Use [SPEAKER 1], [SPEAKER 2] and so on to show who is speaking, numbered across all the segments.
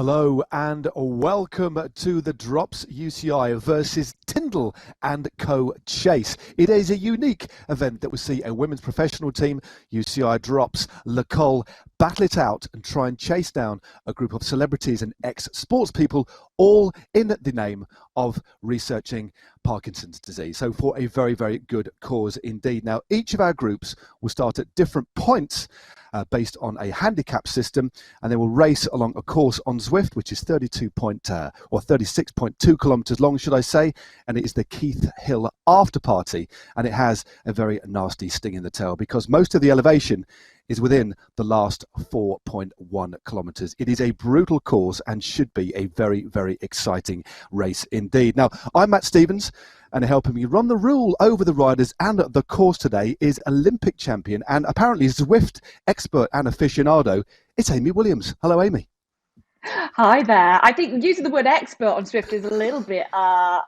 [SPEAKER 1] Hello and welcome to the Drops UCI versus Tindall and Co Chase. It is a unique event that will see a women's professional team, UCI Drops, L'Ecole, battle it out and try and chase down a group of celebrities and ex-sports people, all in the name of researching Parkinson's disease. So for a very, very good cause indeed. Now, each of our groups will start at different points based on a handicap system, and they will race along a course on Zwift, which is 36.2 kilometers long, should I say, and it is the Keith Hill after party, and it has a very nasty sting in the tail because most of the elevation is within the last 4.1 kilometers. It is a brutal course and should be a very, very exciting race indeed. Now, I'm Matt Stevens, and helping me run the rule over the riders and the course today is Olympic champion and apparently Zwift expert and aficionado. It's Amy Williams. Hello, Amy.
[SPEAKER 2] Hi there. I think using the word expert on Zwift is a little bit, a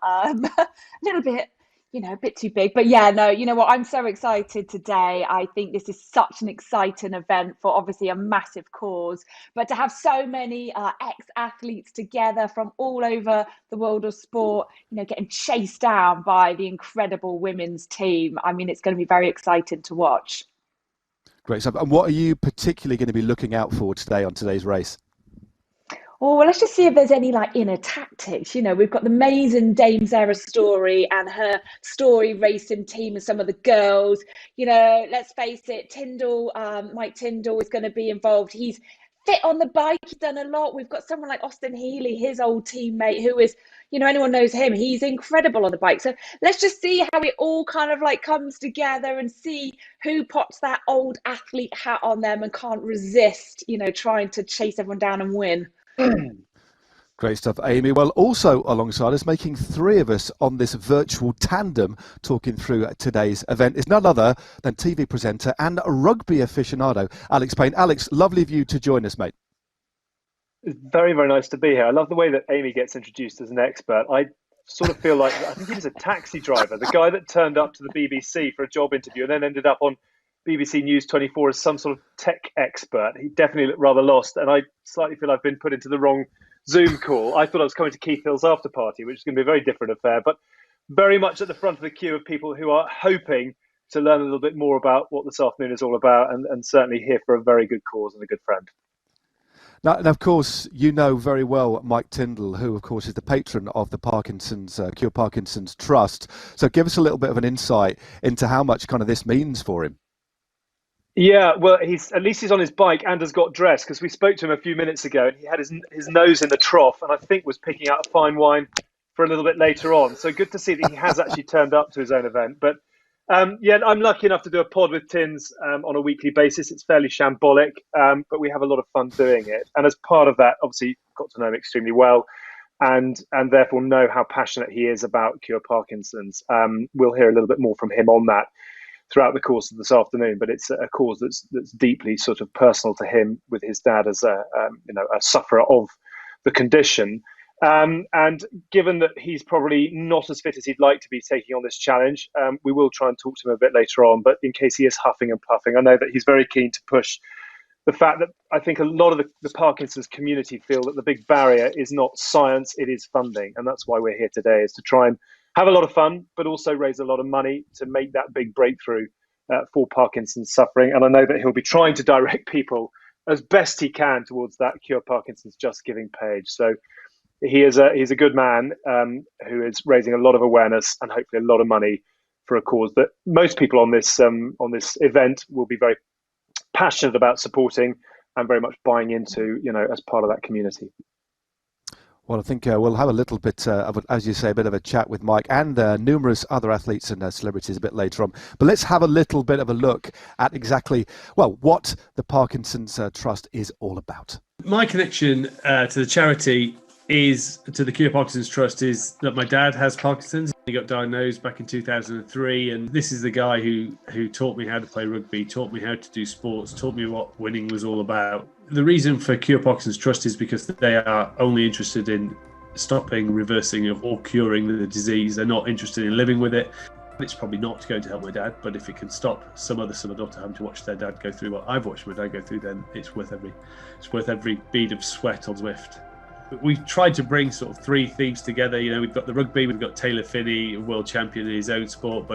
[SPEAKER 2] bit too big. But yeah, no, you know what? I'm so excited today. I think this is such an exciting event for obviously a massive cause. But to have so many ex-athletes together from all over the world of sport, getting chased down by the incredible women's team. I mean, it's going to be very exciting to watch.
[SPEAKER 1] Great. So, and what are you particularly going to be looking out for today on today's race?
[SPEAKER 2] Oh, well, let's just see if there's any like inner tactics. We've got the amazing Dame Sarah story and her story racing team and some of the girls. Let's face it, Mike Tindall is going to be involved. He's fit on the bike. He's done a lot. We've got someone like Austin Healey, his old teammate, who is, anyone knows him. He's incredible on the bike. So let's just see how it all kind of like comes together and see who pops that old athlete hat on them and can't resist, trying to chase everyone down and win.
[SPEAKER 1] Great stuff, Amy. Well, also alongside us, making three of us on this virtual tandem talking through today's event is none other than TV presenter and rugby aficionado, Alex Payne. Alex, lovely of you to join us, mate.
[SPEAKER 3] It's very, very nice to be here. I love the way that Amy gets introduced as an expert. I sort of feel like, I think he was a taxi driver, the guy that turned up to the BBC for a job interview and then ended up on BBC News 24 as some sort of tech expert. He definitely looked rather lost, and I slightly feel I've been put into the wrong Zoom call. I thought I was coming to Keith Hill's after party, which is going to be a very different affair, but very much at the front of the queue of people who are hoping to learn a little bit more about what this afternoon is all about, and certainly here for a very good cause and a good friend.
[SPEAKER 1] Now, and of course, you know very well Mike Tindall, who, of course, is the patron of the Cure Parkinson's Trust. So give us a little bit of an insight into how much kind of this means for him.
[SPEAKER 3] Yeah, well, at least he's on his bike and has got dressed, because we spoke to him a few minutes ago and he had his nose in the trough and I think was picking out a fine wine for a little bit later on. So good to see that he has actually turned up to his own event. But yeah, I'm lucky enough to do a pod with Tins on a weekly basis. It's fairly shambolic, but we have a lot of fun doing it. And as part of that, obviously, got to know him extremely well and therefore know how passionate he is about Cure Parkinson's. We'll hear a little bit more from him on that throughout the course of this afternoon, but it's a cause that's deeply sort of personal to him, with his dad as a sufferer of the condition. And given that he's probably not as fit as he'd like to be taking on this challenge, we will try and talk to him a bit later on. But in case he is huffing and puffing, I know that he's very keen to push the fact that I think a lot of the Parkinson's community feel that the big barrier is not science, it is funding. And that's why we're here today, is to try and have a lot of fun, but also raise a lot of money to make that big breakthrough for Parkinson's suffering. And I know that he'll be trying to direct people as best he can towards that Cure Parkinson's Just Giving page. So he's a good man who is raising a lot of awareness and hopefully a lot of money for a cause that most people on this event will be very passionate about supporting and very much buying into, as part of that community.
[SPEAKER 1] Well, I think we'll have a little bit as you say, a bit of a chat with Mike and numerous other athletes and celebrities a bit later on. But let's have a little bit of a look at exactly, what the Parkinson's Trust is all about.
[SPEAKER 4] My connection to the charity to the Cure Parkinson's Trust is that my dad has Parkinson's. He got diagnosed back in 2003, and this is the guy who taught me how to play rugby, taught me how to do sports, taught me what winning was all about. The reason for Cure Parkinson's Trust is because they are only interested in stopping, reversing, or curing the disease. They're not interested in living with it. It's probably not going to help my dad, but if it can stop some other son or daughter having to watch their dad go through what I've watched my dad go through, then it's worth every bead of sweat on Zwift. We've tried to bring sort of three themes together. We've got the rugby, we've got Taylor Phinney, a world champion in his own sport,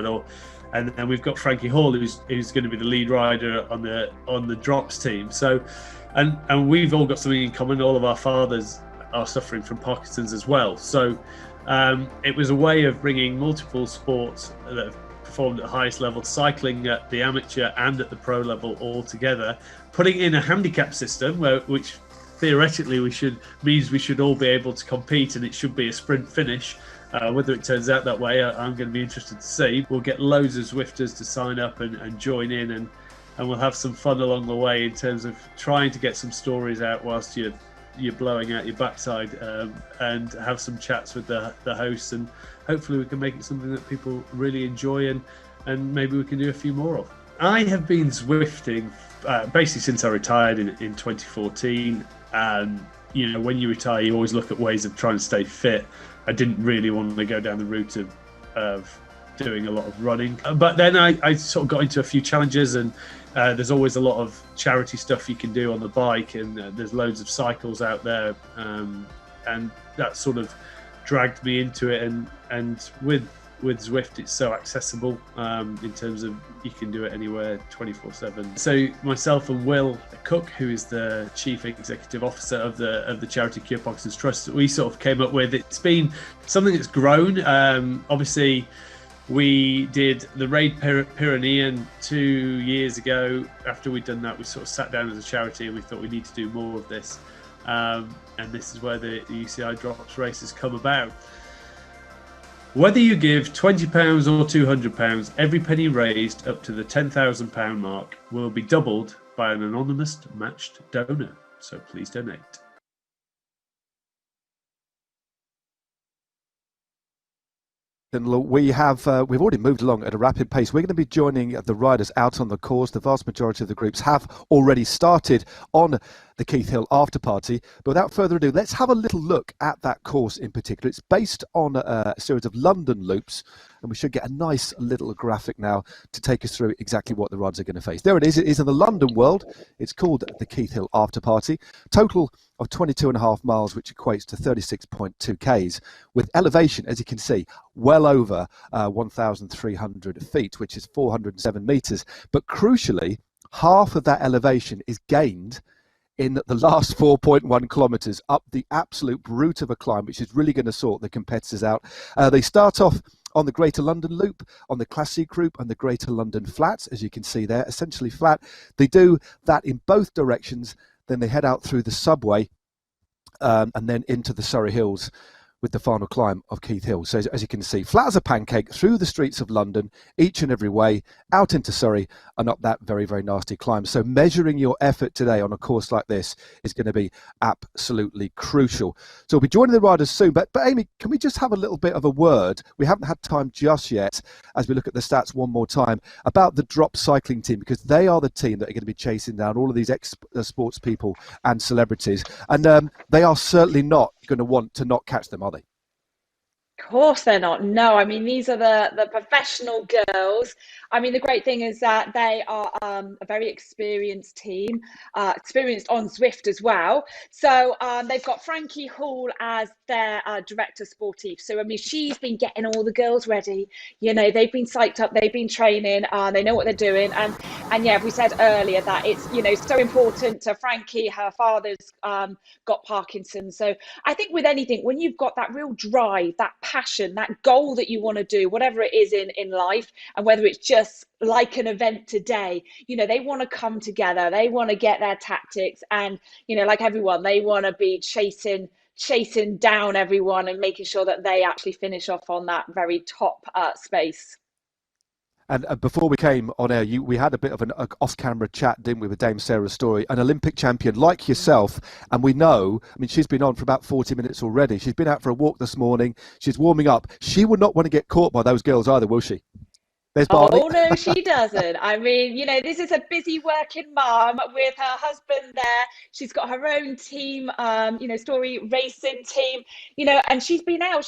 [SPEAKER 4] and we've got Frankie Hall, who's going to be the lead rider on the drops team. So, and we've all got something in common. All of our fathers are suffering from Parkinson's as well. So, it was a way of bringing multiple sports that have performed at the highest level, cycling at the amateur and at the pro level all together, putting in a handicap system which theoretically we should all be able to compete, and it should be a sprint finish. Whether it turns out that way, I'm going to be interested to see. We'll get loads of Zwifters to sign up and join in, and we'll have some fun along the way in terms of trying to get some stories out whilst you're blowing out your backside, and have some chats with the hosts, and hopefully we can make it something that people really enjoy, and maybe we can do a few more of. I have been Zwifting basically since I retired in 2014. And when you retire, you always look at ways of trying to stay fit. I didn't really want to go down the route of doing a lot of running, but then I sort of got into a few challenges, and there's always a lot of charity stuff you can do on the bike, and there's loads of cycles out there, and that sort of dragged me into it. And with with Zwift, it's so accessible in terms of you can do it anywhere 24/7. So myself and Will Cook, who is the Chief Executive Officer of the charity Cure Parkinson's Trust, we sort of came up with, it's been something that's grown. Obviously, we did the Raid Pyrenean 2 years ago. After we'd done that, we sort of sat down as a charity and we thought we need to do more of this. And this is where the UCI Drops race has come about. Whether you give £20 or £200, every penny raised up to the £10,000 mark will be doubled by an anonymous matched donor. So please donate.
[SPEAKER 1] We've already moved along at a rapid pace. We're going to be joining the riders out on the course. The vast majority of the groups have already started on the Keith Hill after party. But without further ado, let's have a little look at that course in particular. It's based on a series of London loops, and we should get a nice little graphic now to take us through exactly what the riders are going to face. There it is. It is in the London world. It's called the Keith Hill after party. Total of 22.5 miles, which equates to 36.2 Ks, with elevation, as you can see, well over 1,300 feet, which is 407 metres. But crucially, half of that elevation is gained in the last 4.1 kilometres up the absolute brute of a climb, which is really going to sort the competitors out. They start off on the Greater London Loop, on the Classic Group and the Greater London Flats, as you can see there, essentially flat. They do that in both directions. Then they head out through the subway and then into the Surrey Hills with the final climb of Keith Hill. So as you can see, flat as a pancake through the streets of London, each and every way, out into Surrey and up that very, very nasty climb. So measuring your effort today on a course like this is going to be absolutely crucial. So we'll be joining the riders soon. But Amy, can we just have a little bit of a word? We haven't had time just yet, as we look at the stats one more time, about the Drop cycling team, because they are the team that are going to be chasing down all of these sports people and celebrities. And they are certainly not going to want to not catch them, are they?
[SPEAKER 2] Of course they're not. No, I mean, these are the professional girls. I mean, the great thing is that they are a very experienced team, experienced on Zwift as well. So they've got Frankie Hall as their director sportif. So, I mean, she's been getting all the girls ready. You know, they've been psyched up, they've been training, they know what they're doing. And yeah, we said earlier that it's, you know, so important to Frankie. Her father's got Parkinson. So I think with anything, when you've got that real drive, that passion, that goal that you want to do, whatever it is in life, and whether it's just like an event today, you know, they want to come together, they want to get their tactics, and, you know, like everyone, they want to be chasing down everyone and making sure that they actually finish off on that very top space.
[SPEAKER 1] And before we came on air, we had a bit of an off-camera chat, didn't we, with Dame Sarah Story, an Olympic champion like yourself. And we know, I mean, she's been on for about 40 minutes already. She's been out for a walk this morning. She's warming up. She would not want to get caught by those girls either, will she? There's Barney.
[SPEAKER 2] Oh, no, she doesn't. I mean, you know, this is a busy working mum with her husband there. She's got her own team, you know, Story Racing team, you know, and she's been out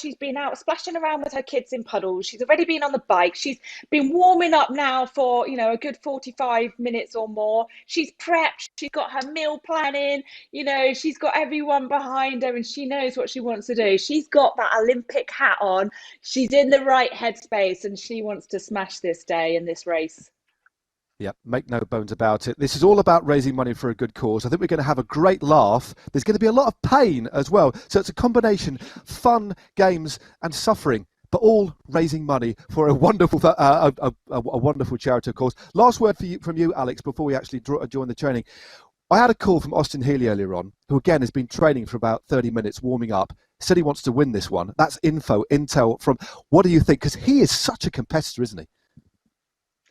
[SPEAKER 2] splashing around with her kids in puddles. She's already been on the bike. She's been warming up now for, you know, a good 45 minutes or more. She's prepped. She's got her meal planning, you know, she's got everyone behind her and she knows what she wants to do. She's got that Olympic hat on. She's in the right headspace and she wants to smash this day in this race.
[SPEAKER 1] Yeah, make no bones about it. This is all about raising money for a good cause. I think we're going to have a great laugh. There's going to be a lot of pain as well. So it's a combination, fun, games and suffering, but all raising money for a wonderful wonderful charity, of course. Last word from you, Alex, before we actually join the training. I had a call from Austin Healy earlier on, who again has been training for about 30 minutes, warming up. Said he wants to win this one. That's intel from, what do you think? Because he is such a competitor, isn't he?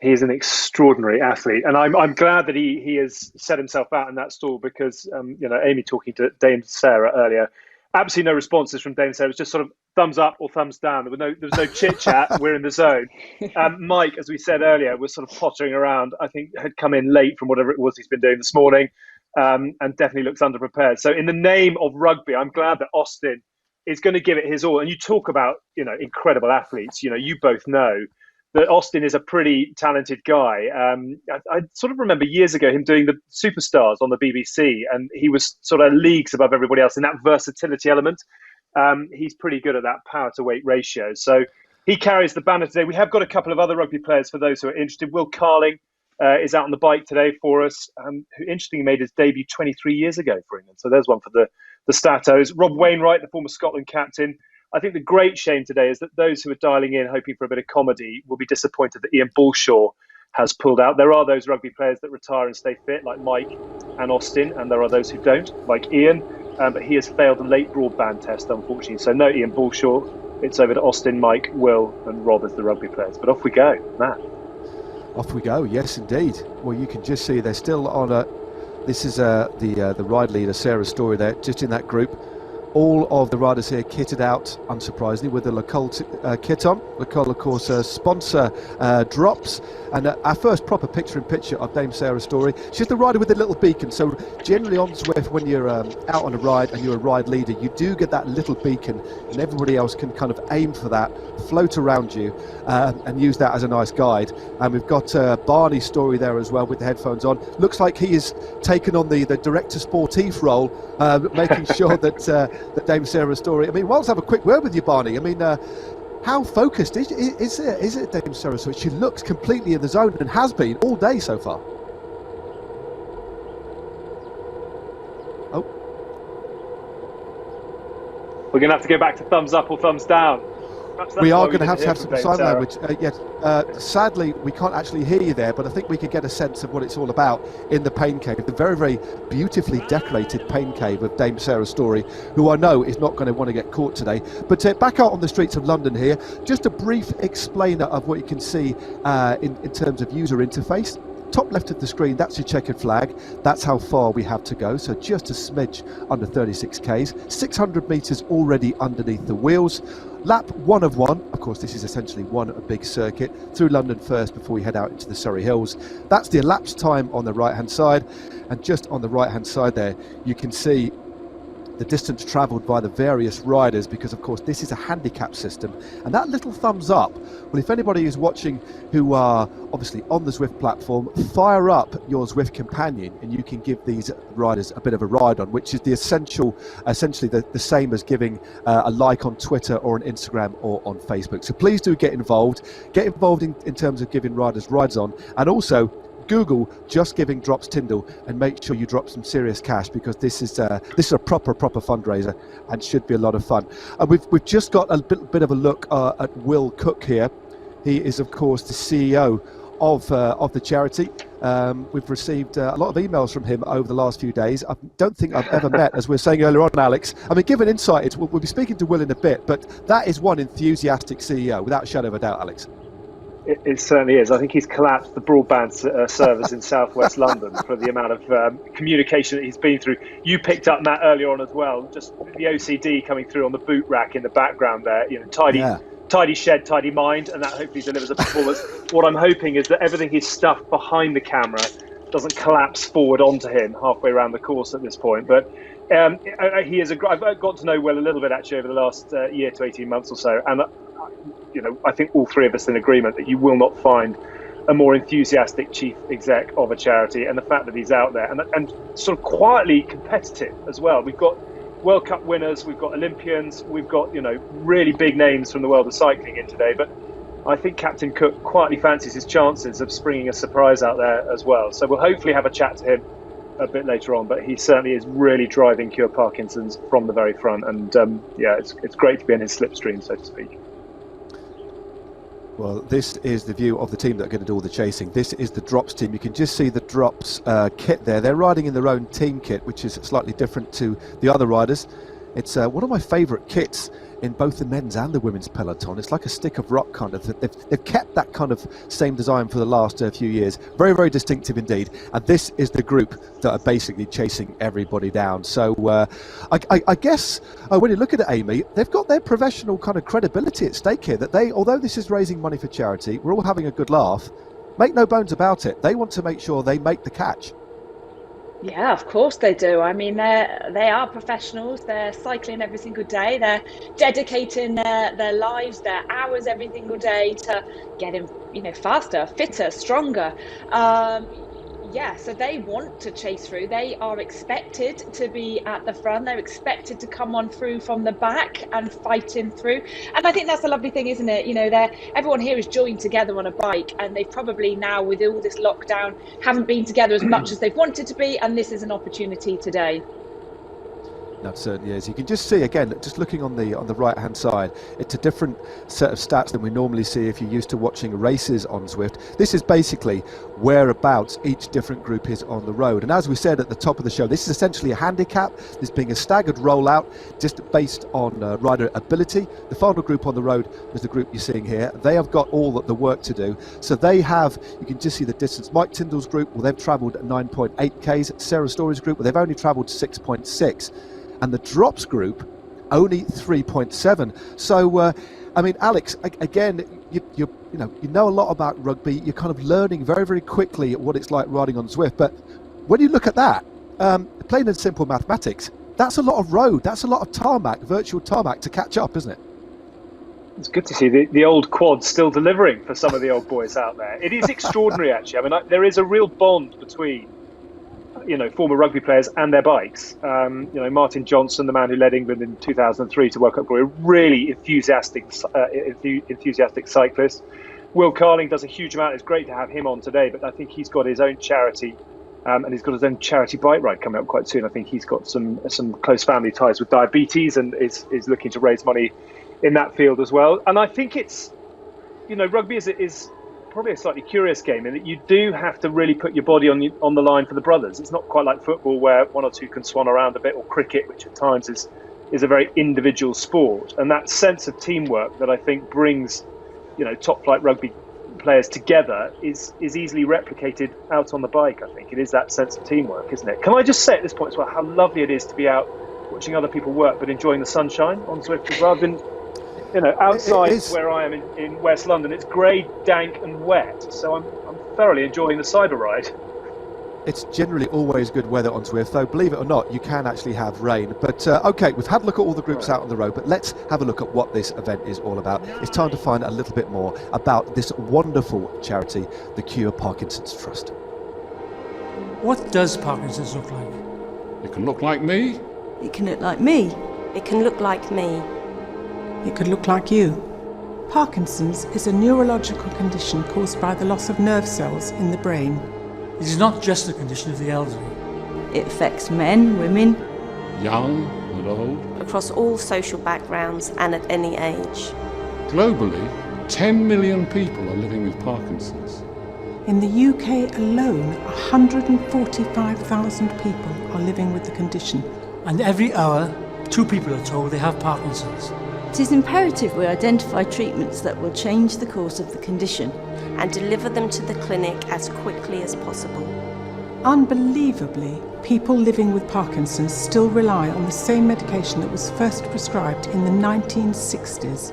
[SPEAKER 3] He is an extraordinary athlete, and I'm glad that he has set himself out in that stall, because you know, Amy talking to Dame Sarah earlier, absolutely no responses from Dame Sarah. It was just sort of thumbs up or thumbs down. There was no chit chat. We're in the zone. Mike, as we said earlier, was sort of pottering around. I think had come in late from whatever it was he's been doing this morning, and definitely looks underprepared. So in the name of rugby, I'm glad that Austin is going to give it his all. And you talk about, you know, incredible athletes. You know, you both know that Austin is a pretty talented guy. I sort of remember years ago him doing the Superstars on the BBC, and he was sort of leagues above everybody else in that versatility element. He's pretty good at that power to weight ratio. So he carries the banner today. We have got a couple of other rugby players for those who are interested. Will Carling is out on the bike today for us, who interestingly made his debut 23 years ago for England. So there's one for the Statos. Rob Wainwright, the former Scotland captain. I think the great shame today is that those who are dialing in hoping for a bit of comedy will be disappointed that Iain Balshaw has pulled out. There are those rugby players that retire and stay fit, like Mike and Austin, and there are those who don't, like Ian, but he has failed a late broadband test, unfortunately. So no Iain Balshaw. It's over to Austin, Mike, Will, and Rob as the rugby players. But off we go, Matt.
[SPEAKER 1] Off we go, yes indeed. Well, you can just see they're still on a... This is the ride leader, Sarah Story, there, just in that group. All of the riders here kitted out, unsurprisingly, with the Lacole kit on. Lacole, of course, sponsor drops. And our first proper picture-in-picture of Dame Sarah Story. She's the rider with the little beacon. So generally on Zwift, when you're out on a ride and you're a ride leader, you do get that little beacon, and everybody else can kind of aim for that, float around you, and use that as a nice guide. And we've got Barney Story there as well with the headphones on. Looks like he is taken on the director sportif role, making sure that Dame Sarah Story. I mean, whilst I have a quick word with you, Barney. I mean, how focused is it, Dame Sarah Story? She looks completely in the zone and has been all day so far. Oh,
[SPEAKER 3] we're going to have to go back to thumbs up or thumbs down.
[SPEAKER 1] We are going to have some sign language. Sadly, we can't actually hear you there, but I think we could get a sense of what it's all about in the Pain Cave, the very, very beautifully decorated Pain Cave of Dame Sarah Story, who I know is not going to want to get caught today. But back out on the streets of London here, just a brief explainer of what you can see in terms of user interface. Top left of the screen, that's your checkered flag. That's how far we have to go, so just a smidge under 36 Ks. 600 metres already underneath the wheels. Lap 1 of 1, of course this is essentially one big circuit, through London first before we head out into the Surrey Hills. That's the elapsed time on the right hand side, and just on the right hand side there you can see the distance travelled by the various riders, because of course this is a handicap system. And that little thumbs up, well, if anybody is watching who are obviously on the Zwift platform, fire up your Zwift companion and you can give these riders a bit of a ride on, which is essentially the same as giving a like on Twitter or on Instagram or on Facebook. So please do get involved in terms of giving riders rides on, and also Google Just Giving Drops Tindall and make sure you drop some serious cash, because this is a proper fundraiser and should be a lot of fun. And we've just got a bit of a look at Will Cook here. He is of course the CEO of the charity. We've received a lot of emails from him over the last few days. I don't think I've ever met, as we were saying earlier on, Alex. I mean, give an insight. We'll be speaking to Will in a bit, but that is one enthusiastic CEO, without a shadow of a doubt, Alex.
[SPEAKER 3] It certainly is. I think he's collapsed the broadband service in southwest London for the amount of communication that he's been through. You picked up, Matt, earlier on as well, just the OCD coming through on the boot rack in the background there. You know, tidy shed, tidy mind, and that hopefully delivers a performance. What I'm hoping is that everything he's stuffed behind the camera doesn't collapse forward onto him halfway around the course at this point. But he is I've got to know Will a little bit actually over the last year to 18 months or so, and I think all three of us in agreement that you will not find a more enthusiastic chief exec of a charity, and the fact that he's out there and sort of quietly competitive as well. We've got World Cup winners, we've got Olympians, we've got really big names from the world of cycling in today, but I think Captain Cook quietly fancies his chances of springing a surprise out there as well. So we'll hopefully have a chat to him a bit later on, but he certainly is really driving Cure Parkinson's from the very front, and it's great to be in his slipstream, so to speak.
[SPEAKER 1] Well, this is the view of the team that are going to do all the chasing. This is the Drops team. You can just see the Drops kit there. They're riding in their own team kit, which is slightly different to the other riders. It's one of my favourite kits in both the men's and the women's peloton. It's like a stick of rock kind of. They've kept that kind of same design for the last few years. Very, very distinctive indeed. And this is the group that are basically chasing everybody down. So I guess when you look at it, Amy, they've got their professional kind of credibility at stake here. That although this is raising money for charity, we're all having a good laugh. Make no bones about it. They want to make sure they make the catch.
[SPEAKER 2] Yeah, of course they do. I mean, they are professionals. They're cycling every single day. They're dedicating their lives, their hours every single day to getting, faster, fitter, stronger. Yeah, so they want to chase through. They are expected to be at the front. They're expected to come on through from the back and fighting through. And I think that's the lovely thing, isn't it? You know, everyone here is joined together on a bike, and they've probably now, with all this lockdown, haven't been together as much as they've wanted to be. And this is an opportunity today.
[SPEAKER 1] That certainly is. You can just see, again, just looking on the right hand side, it's a different set of stats than we normally see if you're used to watching races on Zwift. This is basically whereabouts each different group is on the road. And as we said at the top of the show, this is essentially a handicap. There's being a staggered rollout just based on rider ability. The final group on the road is the group you're seeing here. They have got all the work to do. So they have, you can just see the distance. Mike Tindall's group, well, they've travelled 9.8 Ks. Sarah Story's group, well, they've only travelled 6.6. And the drops group only 3.7. So I mean, Alex, again, you know a lot about rugby. You're kind of learning very, very quickly what it's like riding on Zwift. But when you look at that, plain and simple mathematics, that's a lot of road, that's a lot of tarmac, virtual tarmac to catch up, isn't it?
[SPEAKER 3] It's good to see the old quad still delivering for some of the old boys out there. It is extraordinary, actually. I mean, there is a real bond between former rugby players and their bikes. Martin Johnson, the man who led England in 2003 to World Cup glory, really enthusiastic cyclist. Will Carling does a huge amount. It's great to have him on today, but I think he's got his own charity, and he's got his own charity bike ride coming up quite soon. I think he's got some close family ties with diabetes and is looking to raise money in that field as well. And I think it's, rugby is probably a slightly curious game in that you do have to really put your body on the line for the brothers. It's not quite like football where one or two can swan around a bit, or cricket, which at times is a very individual sport. And that sense of teamwork that I think brings, top flight rugby players together is easily replicated out on the bike. I think it is that sense of teamwork, isn't it? Can I just say at this point as well how lovely it is to be out watching other people work but enjoying the sunshine on Zwift as well. I've been outside where I am in West London, it's grey, dank and wet, so I'm thoroughly enjoying the cyber ride.
[SPEAKER 1] It's generally always good weather on Zwift, though believe it or not, you can actually have rain. But okay, we've had a look at all the groups out on the road, but let's have a look at what this event is all about. It's time to find a little bit more about this wonderful charity, the Cure Parkinson's Trust.
[SPEAKER 5] What does Parkinson's look like?
[SPEAKER 6] It can look like me.
[SPEAKER 7] It can look like me.
[SPEAKER 8] It can look like me.
[SPEAKER 9] It could look like you. Parkinson's is a neurological condition caused by the loss of nerve cells in the brain.
[SPEAKER 5] It is not just a condition of the elderly.
[SPEAKER 7] It affects men, women,
[SPEAKER 6] Young and old.
[SPEAKER 8] Across all social backgrounds and at any age.
[SPEAKER 6] Globally, 10 million people are living with Parkinson's.
[SPEAKER 9] In the UK alone, 145,000 people are living with the condition.
[SPEAKER 5] And every hour, 2 people are told they have Parkinson's.
[SPEAKER 7] It is imperative we identify treatments that will change the course of the condition
[SPEAKER 8] and deliver them to the clinic as quickly as possible.
[SPEAKER 9] Unbelievably, people living with Parkinson's still rely on the same medication that was first prescribed in the 1960s.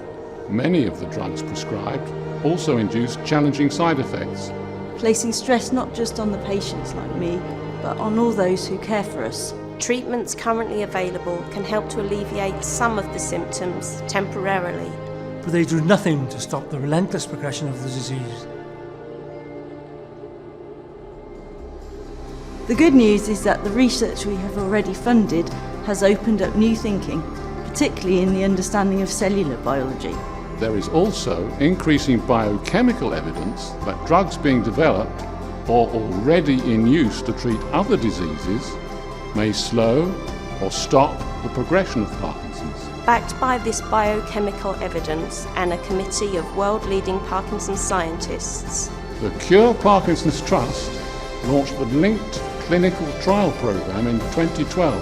[SPEAKER 6] Many of the drugs prescribed also induce challenging side effects.
[SPEAKER 7] Placing stress not just on the patients like me, but on all those who care for us.
[SPEAKER 8] Treatments currently available can help to alleviate some of the symptoms temporarily.
[SPEAKER 5] But they do nothing to stop the relentless progression of the disease.
[SPEAKER 7] The good news is that the research we have already funded has opened up new thinking, particularly in the understanding of cellular biology.
[SPEAKER 6] There is also increasing biochemical evidence that drugs being developed or already in use to treat other diseases may slow or stop the progression of Parkinson's.
[SPEAKER 8] Backed by this biochemical evidence and a committee of world-leading Parkinson's scientists,
[SPEAKER 6] The Cure Parkinson's Trust launched the linked clinical trial program in 2012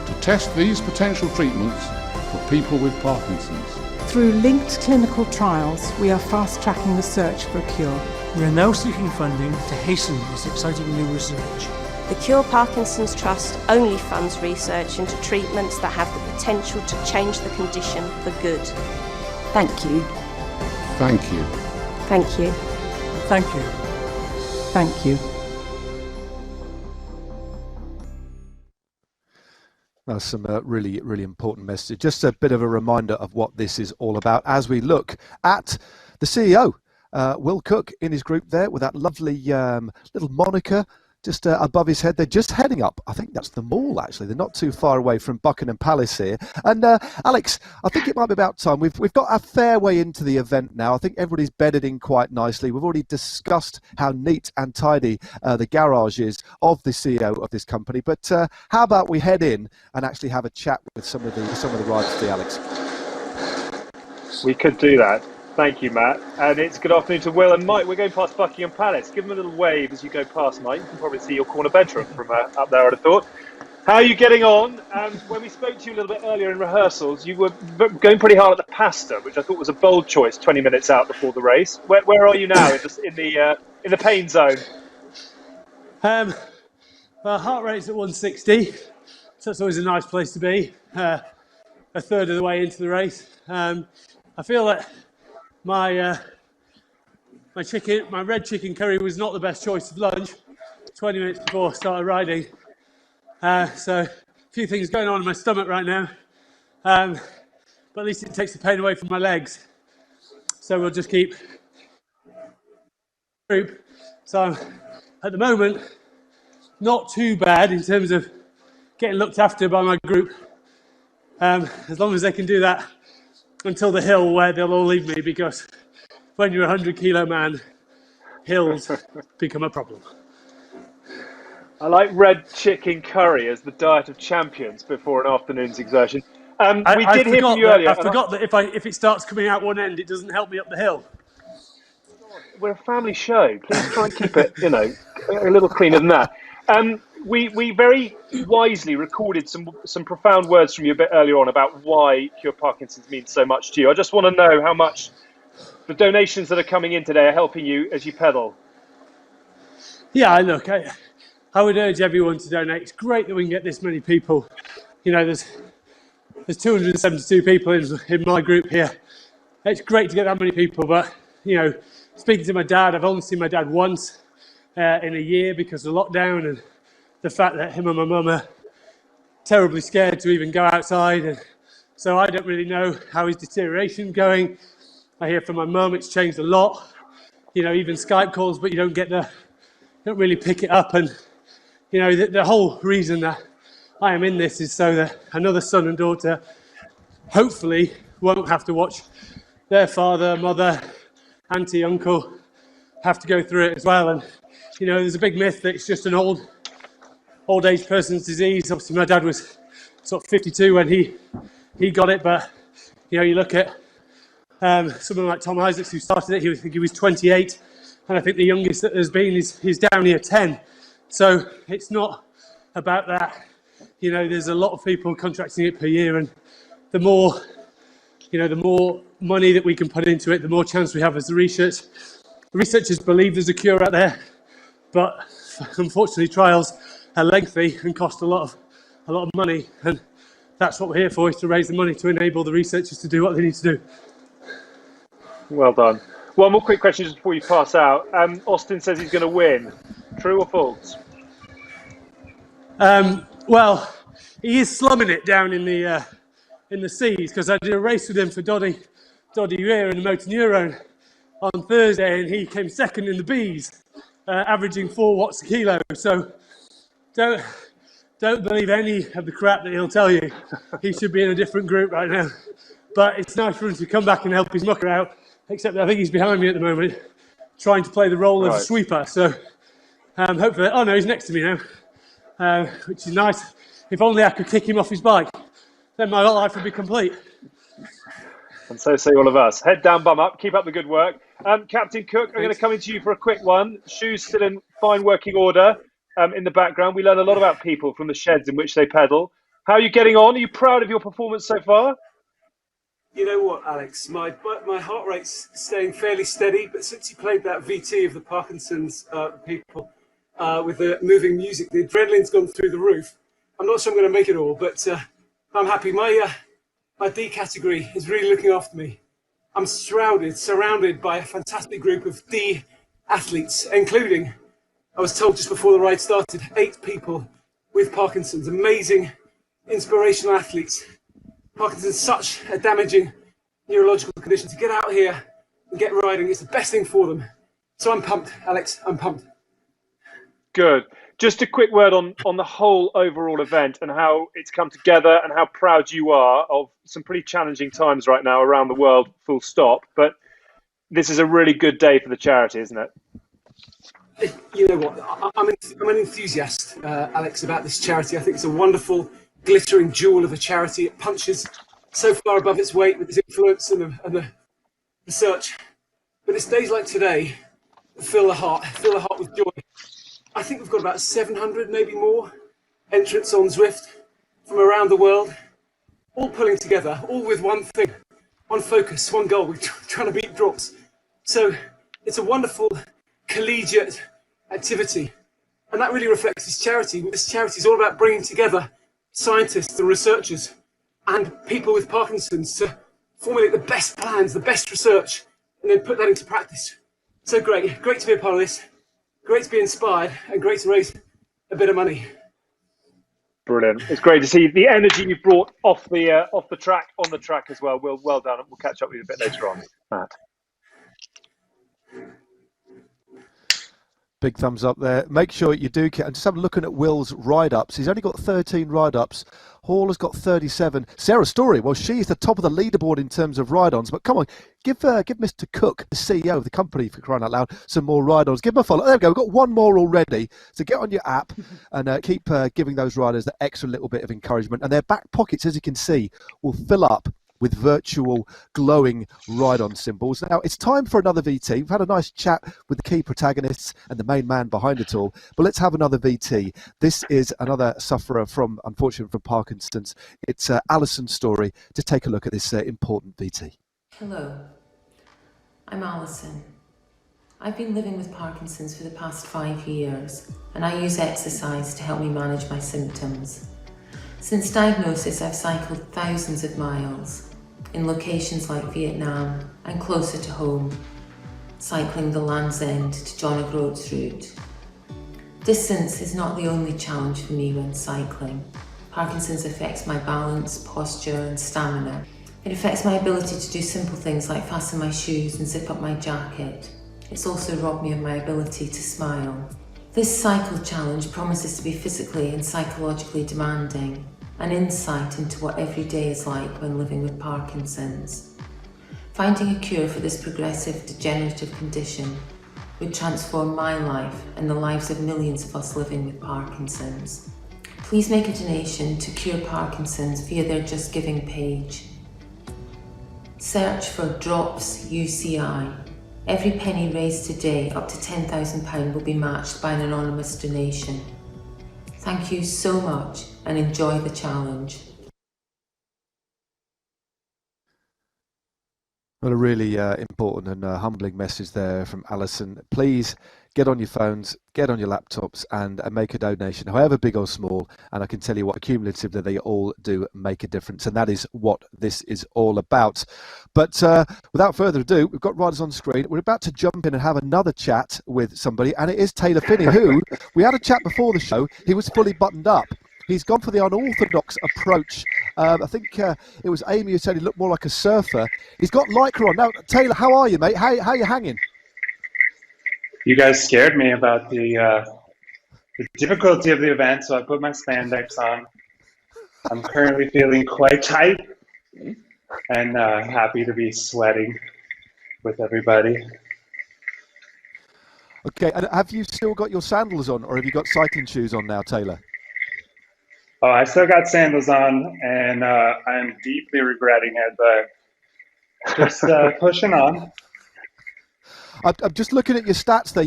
[SPEAKER 6] to test these potential treatments for people with Parkinson's.
[SPEAKER 9] Through linked clinical trials, we are fast-tracking the search for a cure.
[SPEAKER 5] We are now seeking funding to hasten this exciting new research.
[SPEAKER 8] the Cure Parkinson's Trust only funds research into treatments that have the potential to change the condition for good.
[SPEAKER 7] Thank you.
[SPEAKER 6] Thank you.
[SPEAKER 8] Thank you.
[SPEAKER 5] Thank you.
[SPEAKER 9] Thank you.
[SPEAKER 1] That's some really, really important message. Just a bit of a reminder of what this is all about as we look at the CEO, Will Cook, in his group there with that lovely little moniker, just above his head. They're just heading up. I think that's the mall, actually. They're not too far away from Buckingham Palace here. And Alex, I think it might be about time. We've got a fair way into the event now. I think everybody's bedded in quite nicely. We've already discussed how neat and tidy the garage is of the CEO of this company. But how about we head in and actually have a chat with some of the riders today, Alex?
[SPEAKER 3] We could do that. Thank you, Matt. And it's good afternoon to Will and Mike. We're going past Buckingham Palace. Give them a little wave as you go past, Mike. You can probably see your corner bedroom from up there, I'd have thought. How are you getting on? When we spoke to you a little bit earlier in rehearsals, you were going pretty hard at the pasta, which I thought was a bold choice 20 minutes out before the race. Where are you now in the pain zone?
[SPEAKER 4] Well, heart rate's at 160, so that's always a nice place to be. A third of the way into the race. I feel that my red chicken curry was not the best choice of lunch 20 minutes before I started riding. So a few things going on in my stomach right now, but at least it takes the pain away from my legs. So we'll just keep group. So at the moment, not too bad in terms of getting looked after by my group, as long as they can do that until the hill where they'll all leave me, because when you're a 100-kilo man, hills become a problem.
[SPEAKER 3] I like red chicken curry as the diet of champions before an afternoon's exertion. We did hear from you earlier.
[SPEAKER 4] I forgot that if it starts coming out one end, it doesn't help me up the hill.
[SPEAKER 3] We're a family show. Please try and keep it, a little cleaner than that. We very wisely recorded some profound words from you a bit earlier on about why Cure Parkinson's means so much to you. I just want to know how much the donations that are coming in today are helping you as you pedal.
[SPEAKER 4] Yeah, look, I would urge everyone to donate. It's great that we can get this many people. There's 272 people in my group here. It's great to get that many people, but speaking to my dad, I've only seen my dad once in a year because of lockdown and the fact that him and my mum are terribly scared to even go outside, and so I don't really know how his deterioration going. I hear from my mum it's changed a lot. Even Skype calls, but you don't really pick it up. And the whole reason that I am in this is so that another son and daughter hopefully won't have to watch their father, mother, auntie, uncle have to go through it as well. And there's a big myth that it's just an old age person's disease. Obviously my dad was sort of 52 when he got it, but you look at someone like Tom Isaacs who started it, I think he was 28, and I think the youngest that there's been is down here 10. So it's not about that. There's a lot of people contracting it per year, and the more money that we can put into it, the more chance we have as the researchers believe there's a cure out there, but unfortunately trials are lengthy and cost a lot of money, and that's what we're here for, is to raise the money to enable the researchers to do what they need to do.
[SPEAKER 3] Well done. One more quick question just before you pass out. Austin says he's going to win. True or false?
[SPEAKER 4] Well, he is slumming it down in the seas, because I did a race with him for Doddy Weir in the Motor Neurone on Thursday, and he came second in the Bs, averaging 4 watts a kilo. So don't believe any of the crap that he'll tell you. He should be in a different group right now. But it's nice for him to come back and help his mucker out, except that I think he's behind me at the moment, trying to play the role of a sweeper. So hopefully, oh no, he's next to me now, which is nice. If only I could kick him off his bike, then my life would be complete.
[SPEAKER 3] And so say all of us. Head down, bum up. Keep up the good work. Captain Cook, I'm going to come into you for a quick one. Shoes still in fine working order in the background. We learn a lot about people from the sheds in which they pedal. How are you getting on? Are you proud of your performance so far?
[SPEAKER 10] You know what, Alex? My heart rate's staying fairly steady, but since you played that VT of the Parkinson's people with the moving music, the adrenaline's gone through the roof. I'm not sure I'm going to make it all, but I'm happy. My D category is really looking after me. I'm surrounded by a fantastic group of D athletes, including, I was told just before the ride started, 8 people with Parkinson's. Amazing, inspirational athletes. Parkinson's is such a damaging neurological condition. To get out here and get riding, it's the best thing for them. So I'm pumped, Alex. I'm pumped.
[SPEAKER 3] Good. Just a quick word on the whole overall event and how it's come together and how proud you are of some pretty challenging times right now around the world, full stop. But this is a really good day for the charity, isn't it?
[SPEAKER 10] You know what? I'm an enthusiast, Alex, about this charity. I think it's a wonderful, glittering jewel of a charity. It punches so far above its weight with its influence and the research. But it's days like today that fill the heart with joy. I think we've got about 700, maybe more, entrants on Zwift from around the world, all pulling together, all with one thing, one focus, one goal. We're trying to beat drops. So it's a wonderful collegiate activity, and that really reflects this charity. This charity is all about bringing together scientists and researchers and people with Parkinson's to formulate the best plans, the best research, and then put that into practice. So great to be a part of this. Great to be inspired and great to raise a bit of money.
[SPEAKER 3] Brilliant. It's great to see the energy you brought off the track, on the track as well. Well done. We'll catch up with you a bit later on, Matt.
[SPEAKER 1] Big thumbs up there. Make sure you do, and just have a look at Will's ride-ups. He's only got 13 ride-ups. Hall has got 37. Sarah Story, well, she's the top of the leaderboard in terms of ride-ons. But come on, give Mr. Cook, the CEO of the company, for crying out loud, some more ride-ons. Give him a follow. There we go. We've got one more already. So get on your app and keep giving those riders the extra little bit of encouragement. And their back pockets, as you can see, will fill up with virtual glowing ride-on symbols. Now, it's time for another VT. We've had a nice chat with the key protagonists and the main man behind it all, but let's have another VT. This is another sufferer unfortunately, from Parkinson's. It's Alison's story. To take a look at this important VT.
[SPEAKER 11] Hello, I'm Alison. I've been living with Parkinson's for the past 5 years, and I use exercise to help me manage my symptoms. Since diagnosis, I've cycled thousands of miles in locations like Vietnam and closer to home, cycling the Land's End to John O'Groats route. Distance is not the only challenge for me when cycling. Parkinson's affects my balance, posture and stamina. It affects my ability to do simple things like fasten my shoes and zip up my jacket. It's also robbed me of my ability to smile. This cycle challenge promises to be physically and psychologically demanding, an insight into what every day is like when living with Parkinson's. Finding a cure for this progressive degenerative condition would transform my life and the lives of millions of us living with Parkinson's. Please make a donation to Cure Parkinson's via their Just Giving page. Search for Drops UCI. Every penny raised today, up to £10,000, will be matched by an anonymous donation. Thank you so much and enjoy the challenge.
[SPEAKER 1] Well, a really important and humbling message there from Alison. Please get on your phones, get on your laptops and make a donation, however big or small. And I can tell you what, accumulatively, they all do make a difference. And that is what this is all about. But without further ado, we've got riders on screen. We're about to jump in and have another chat with somebody. And it is Taylor Phinney, who we had a chat before the show. He was fully buttoned up. He's gone for the unorthodox approach. I think it was Amy who said he looked more like a surfer. He's got Lycra on. Now, Taylor, how are you, mate? How are you hanging?
[SPEAKER 12] You guys scared me about the difficulty of the event, so I put my spandex on. I'm currently feeling quite tight and happy to be sweating with everybody.
[SPEAKER 1] Okay, and have you still got your sandals on, or have you got cycling shoes on now, Taylor?
[SPEAKER 12] Oh, I still got sandals on, and I'm deeply regretting it, but just pushing on.
[SPEAKER 1] I'm just looking at your stats there.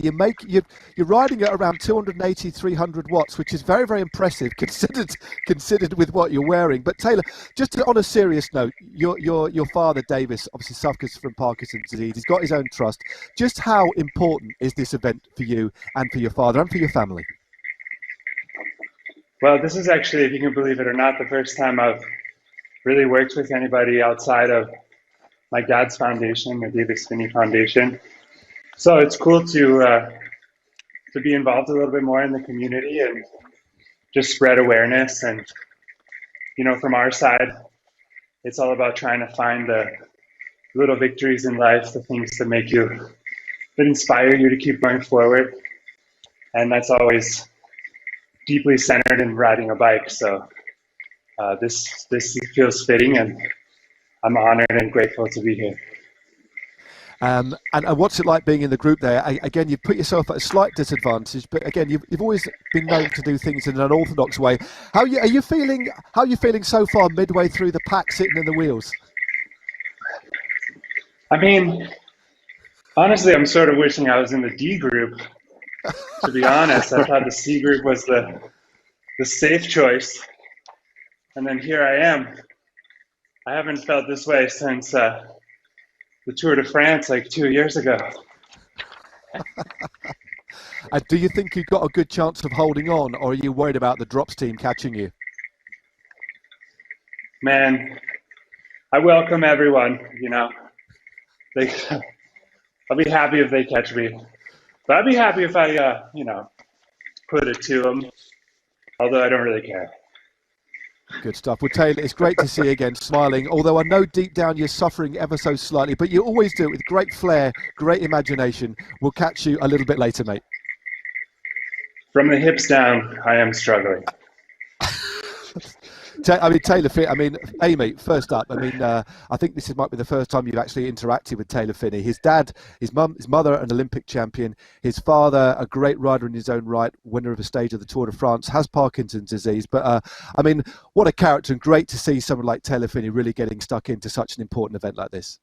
[SPEAKER 1] You're riding at around 280, 300 watts, which is very, very impressive considered with what you're wearing. But Taylor, just on a serious note, your father Davis obviously suffers from Parkinson's disease. He's got his own trust. Just how important is this event for you and for your father and for your family?
[SPEAKER 12] Well, this is actually, if you can believe it or not, the first time I've really worked with anybody outside of my dad's foundation, the Davis Phinney Foundation. So it's cool to be involved a little bit more in the community and just spread awareness. And, you know, from our side, it's all about trying to find the little victories in life, the things that inspire you to keep going forward. And that's always deeply centered in riding a bike. So this feels fitting, and I'm honored and grateful to be here.
[SPEAKER 1] And what's it like being in the group there? Again, you've put yourself at a slight disadvantage, but again, you've always been known to do things in an unorthodox way. How are you feeling? How are you feeling so far, midway through the pack, sitting in the wheels?
[SPEAKER 12] I mean, honestly, I'm sort of wishing I was in the D group. To be honest, I thought the C group was the safe choice, and then here I am. I haven't felt this way since the Tour de France like 2 years ago.
[SPEAKER 1] Do you think you've got a good chance of holding on, or are you worried about the drops team catching you?
[SPEAKER 12] Man, I welcome everyone, you know. I'll be happy if they catch me. But I'd be happy if I, put it to them, although I don't really care.
[SPEAKER 1] Good stuff. Well, Taylor, it's great to see you again, smiling, although I know deep down you're suffering ever so slightly, but you always do it with great flair, great imagination. We'll catch you a little bit later, mate.
[SPEAKER 12] From the hips down, I am struggling.
[SPEAKER 1] Taylor Phinney, Amy, first up, I think this might be the first time you've actually interacted with Taylor Phinney. His dad, his mother, an Olympic champion. His father, a great rider in his own right, winner of a stage of the Tour de France, has Parkinson's disease. But, what a character, and great to see someone like Taylor Phinney really getting stuck into such an important event like this.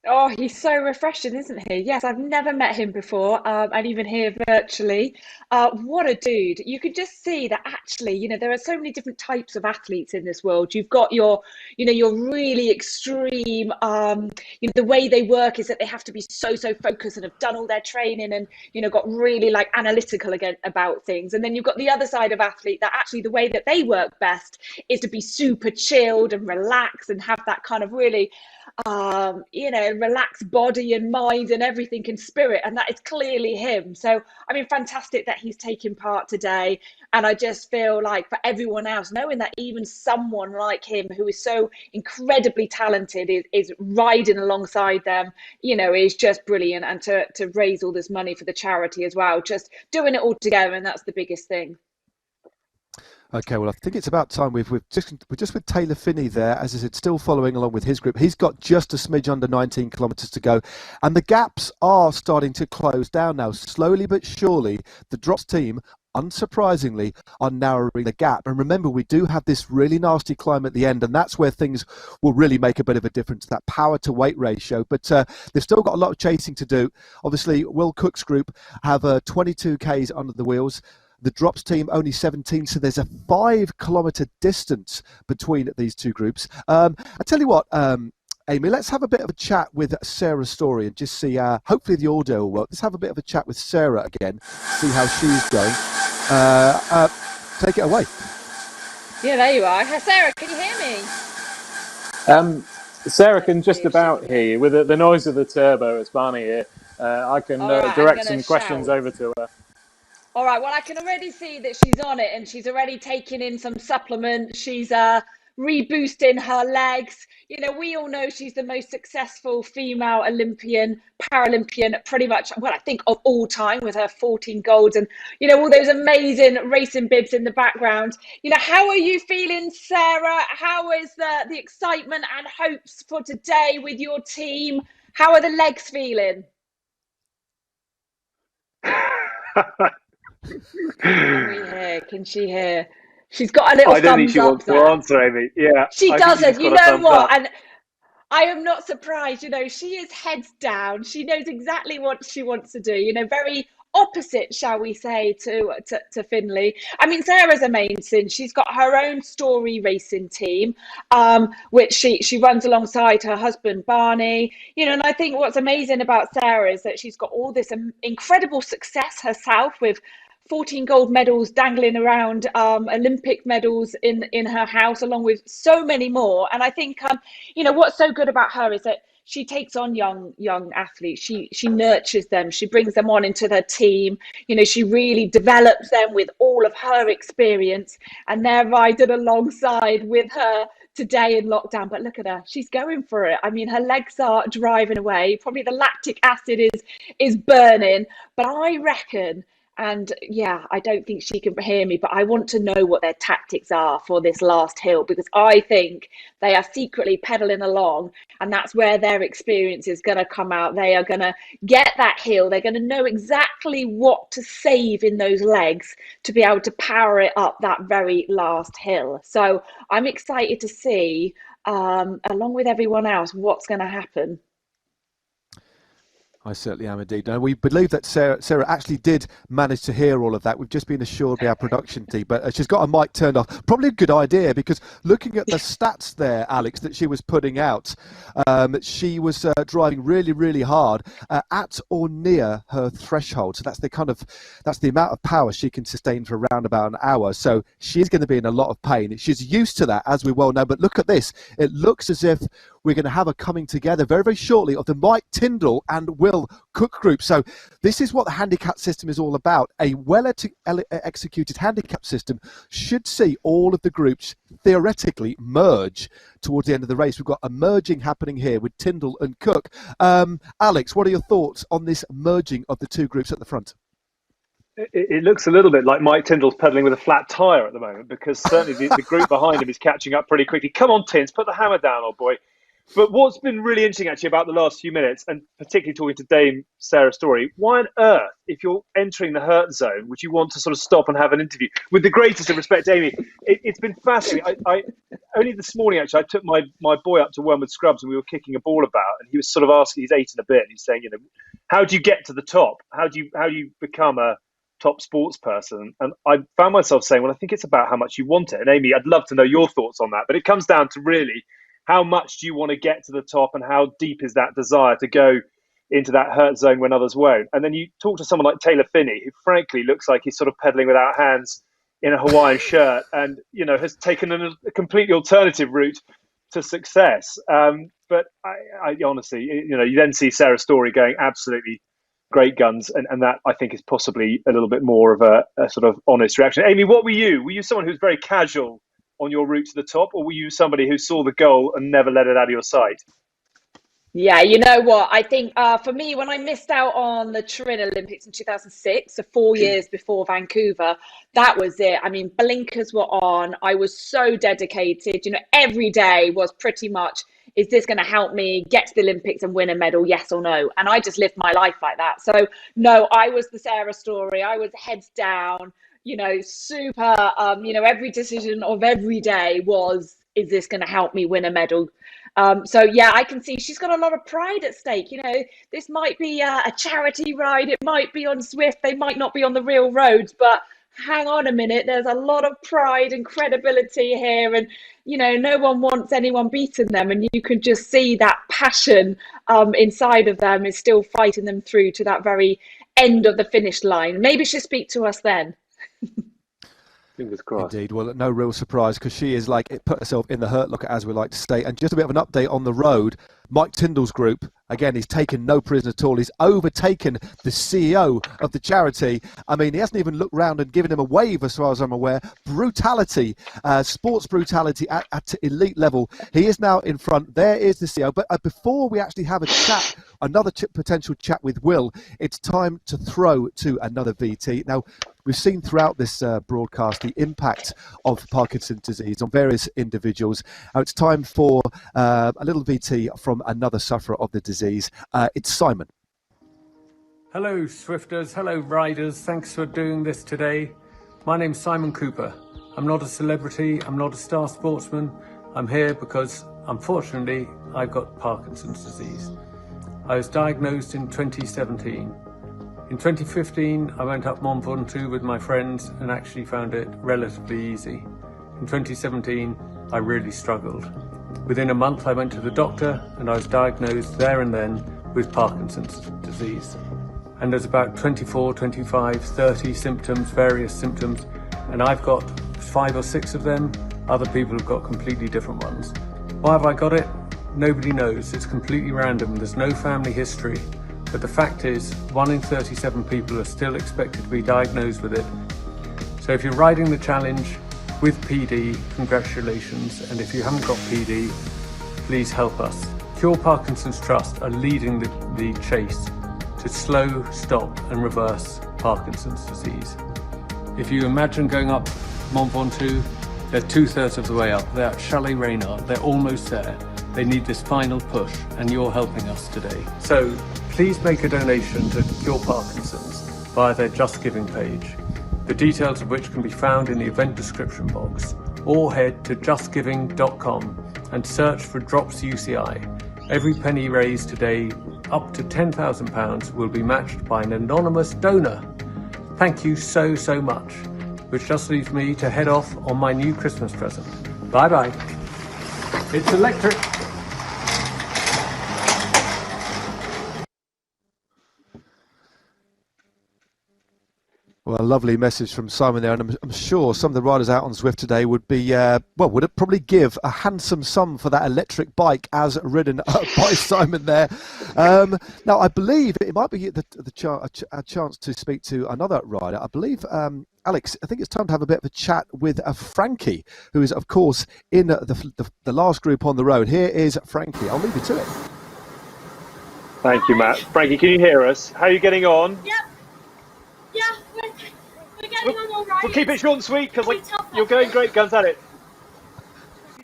[SPEAKER 2] Oh, he's so refreshing, isn't he? Yes, I've never met him before, and even here virtually. What a dude. You could just see that actually, there are so many different types of athletes in this world. You've got your really extreme, the way they work is that they have to be so focused and have done all their training and, got really like analytical again about things. And then you've got the other side of athlete that actually the way that they work best is to be super chilled and relaxed and have that kind of really, relaxed body and mind and everything and spirit, and that is clearly him. So fantastic that he's taking part today, and I just feel like for everyone else, knowing that even someone like him who is so incredibly talented is riding alongside them, is just brilliant. And to raise all this money for the charity as well, just doing it all together, and that's the biggest thing.
[SPEAKER 1] Okay, well, I think it's about time. We're just with Taylor Phinney there, as I said, still following along with his group. He's got just a smidge under 19 kilometres to go, and the gaps are starting to close down now, slowly but surely. The drops team, unsurprisingly, are narrowing the gap. And remember, we do have this really nasty climb at the end, and that's where things will really make a bit of a difference, that power to weight ratio. But they've still got a lot of chasing to do. Obviously, Will Cook's group have 22 Ks under the wheels. The drops team only 17, so there's a 5 kilometre distance between these two groups. I tell you what, Amy, let's have a bit of a chat with Sarah Story and just see, hopefully the audio will work. Let's have a bit of a chat with Sarah again, see how she's going. Take it away.
[SPEAKER 2] Yeah, there you are. Sarah, can you hear me?
[SPEAKER 13] Sarah can just about hear you. With the noise of the turbo, it's Barney here. I can direct some questions over to her.
[SPEAKER 2] All right, well, I can already see that she's on it, and she's already taking in some supplements. She's reboosting her legs. We all know she's the most successful female Olympian, Paralympian, pretty much, well, I think of all time, with her 14 golds and, all those amazing racing bibs in the background. How are you feeling, Sarah? How is the excitement and hopes for today with your team? How are the legs feeling? Can she hear? She's got a little thumbs up. I don't think she wants to
[SPEAKER 3] answer, Amy. Yeah,
[SPEAKER 2] she doesn't. You know what? And I am not surprised. She is heads down. She knows exactly what she wants to do. Very opposite, shall we say, to Finley. Sarah's amazing. She's got her own Story racing team, which she runs alongside her husband Barney. And I think what's amazing about Sarah is that she's got all this incredible success herself, with 14 gold medals dangling around, Olympic medals in her house, along with so many more. And I think, what's so good about her is that she takes on young athletes. She nurtures them. She brings them on into her team. She really develops them with all of her experience, and they're riding alongside with her today in lockdown. But look at her, she's going for it. Her legs are driving away. Probably the lactic acid is burning, but I reckon And yeah, I don't think she can hear me, but I want to know what their tactics are for this last hill, because I think they are secretly pedaling along, and that's where their experience is going to come out. They are going to get that hill. They're going to know exactly what to save in those legs to be able to power it up that very last hill. So I'm excited to see, along with everyone else, what's going to happen.
[SPEAKER 1] I certainly am indeed. Now, we believe that Sarah actually did manage to hear all of that. We've just been assured by our production team, but she's got her mic turned off. Probably a good idea, because looking at the stats there, Alex, that she was putting out, she was driving really, really hard at or near her threshold. So that's the amount of power she can sustain for around about an hour. So she's going to be in a lot of pain. She's used to that, as we well know. But look at this. It looks as if we're going to have a coming together very, very shortly of the Mike Tindall and Will Cook group. So this is what the handicap system is all about. A well-executed handicap system should see all of the groups theoretically merge towards the end of the race. We've got a merging happening here with Tindall and Cook. Alex, what are your thoughts on this merging of the two groups at the front?
[SPEAKER 3] It looks a little bit like Mike Tindall's pedaling with a flat tyre at the moment, because certainly the group behind him is catching up pretty quickly. Come on, Tins, put the hammer down, old boy. But what's been really interesting actually about the last few minutes, and particularly talking to Dame Sarah Story, why on earth, if you're entering the hurt zone, would you want to sort of stop and have an interview? With the greatest of respect, Amy, it's been fascinating. I only this morning actually, I took my boy up to Wormwood Scrubs and we were kicking a ball about, and he was sort of asking, he's 8 and a bit, and he's saying, you know, how do you get to the top? How do you become a top sports person? And I found myself saying, well, I think it's about how much you want it. And Amy, I'd love to know your thoughts on that, but it comes down to really, how much do you want to get to the top, and how deep is that desire to go into that hurt zone when others won't? And then you talk to someone like Taylor Phinney, who frankly looks like he's sort of pedaling without hands in a Hawaiian shirt, and has taken a completely alternative route to success. But I honestly, you then see Sarah Story going absolutely great guns, and that I think is possibly a little bit more of a sort of honest reaction. Amy, what were you? Were you someone who's very casual on your route to the top, or were you somebody who saw the goal and never let it out of your sight?
[SPEAKER 2] Yeah, you know what? I think for me, when I missed out on the Turin Olympics in 2006, so 4 years before Vancouver, that was it. I mean, blinkers were on. I was so dedicated. Every day was pretty much, is this going to help me get to the Olympics and win a medal, yes or no? And I just lived my life like that. So no, I was the Sarah Story. I was heads down, super, every decision of every day was, is this going to help me win a medal? So yeah, I can see she's got a lot of pride at stake. This might be a charity ride. It might be on Zwift. They might not be on the real roads, but hang on a minute. There's a lot of pride and credibility here. And, no one wants anyone beating them. And you can just see that passion inside of them is still fighting them through to that very end of the finish line. Maybe she'll speak to us then.
[SPEAKER 3] Fingers crossed.
[SPEAKER 1] Indeed. Well, no real surprise, because she is put herself in the hurt locker, as we like to say. And just a bit of an update on the road. Mike Tindall's group, again, he's taken no prisoners at all. He's overtaken the CEO of the charity. I mean, he hasn't even looked round and given him a wave, as far as I'm aware. Brutality, sports brutality at elite level. He is now in front. There is the CEO. But before we actually have a chat, another potential chat with Will, it's time to throw to another VT. Now, we've seen throughout this broadcast the impact of Parkinson's disease on various individuals. Now it's time for a little VT from another sufferer of the disease. It's Simon.
[SPEAKER 5] Hello Zwifters, hello riders, thanks for doing this today. My name's Simon Cooper. I'm not a celebrity, I'm not a star sportsman. I'm here because, unfortunately, I've got Parkinson's disease. I was diagnosed in 2017. In 2015, I went up Mont Ventoux with my friends and actually found it relatively easy. In 2017, I really struggled. Within a month, I went to the doctor and I was diagnosed there and then with Parkinson's disease. And there's about 24, 25, 30 symptoms, various symptoms, and I've got 5 or 6 of them. Other people have got completely different ones. Why have I got it? Nobody knows. It's completely random. There's no family history. But the fact is, 1 in 37 people are still expected to be diagnosed with it. So if you're riding the challenge with PD, congratulations. And if you haven't got PD, please help us. Cure Parkinson's Trust are leading the chase to slow, stop and reverse Parkinson's disease. If you imagine going up Mont Ventoux, they're 2/3 of the way up. They're at Chalet Reynard. They're almost there. They need this final push, and you're helping us today. So please make a donation to Cure Parkinson's via their Just Giving page, the details of which can be found in the event description box, or head to justgiving.com and search for Drops UCI. Every penny raised today, up to £10,000, will be matched by an anonymous donor. Thank you so, so much. Which just leaves me to head off on my new Christmas present. Bye-bye. It's electric.
[SPEAKER 1] Well, a lovely message from Simon there, and I'm sure some of the riders out on Zwift today would be, would probably give a handsome sum for that electric bike as ridden by Simon there. Now, I believe it might be a chance to speak to another rider. I believe, Alex, I think it's time to have a bit of a chat with Frankie, who is, of course, in the last group on the road. Here is Frankie. I'll leave you to it.
[SPEAKER 3] Thank you, Matt. Frankie, can you hear us? How are you getting on?
[SPEAKER 14] Yep. Yeah, we're getting on all right.
[SPEAKER 3] We'll keep it short and sweet because you're going great guns at it.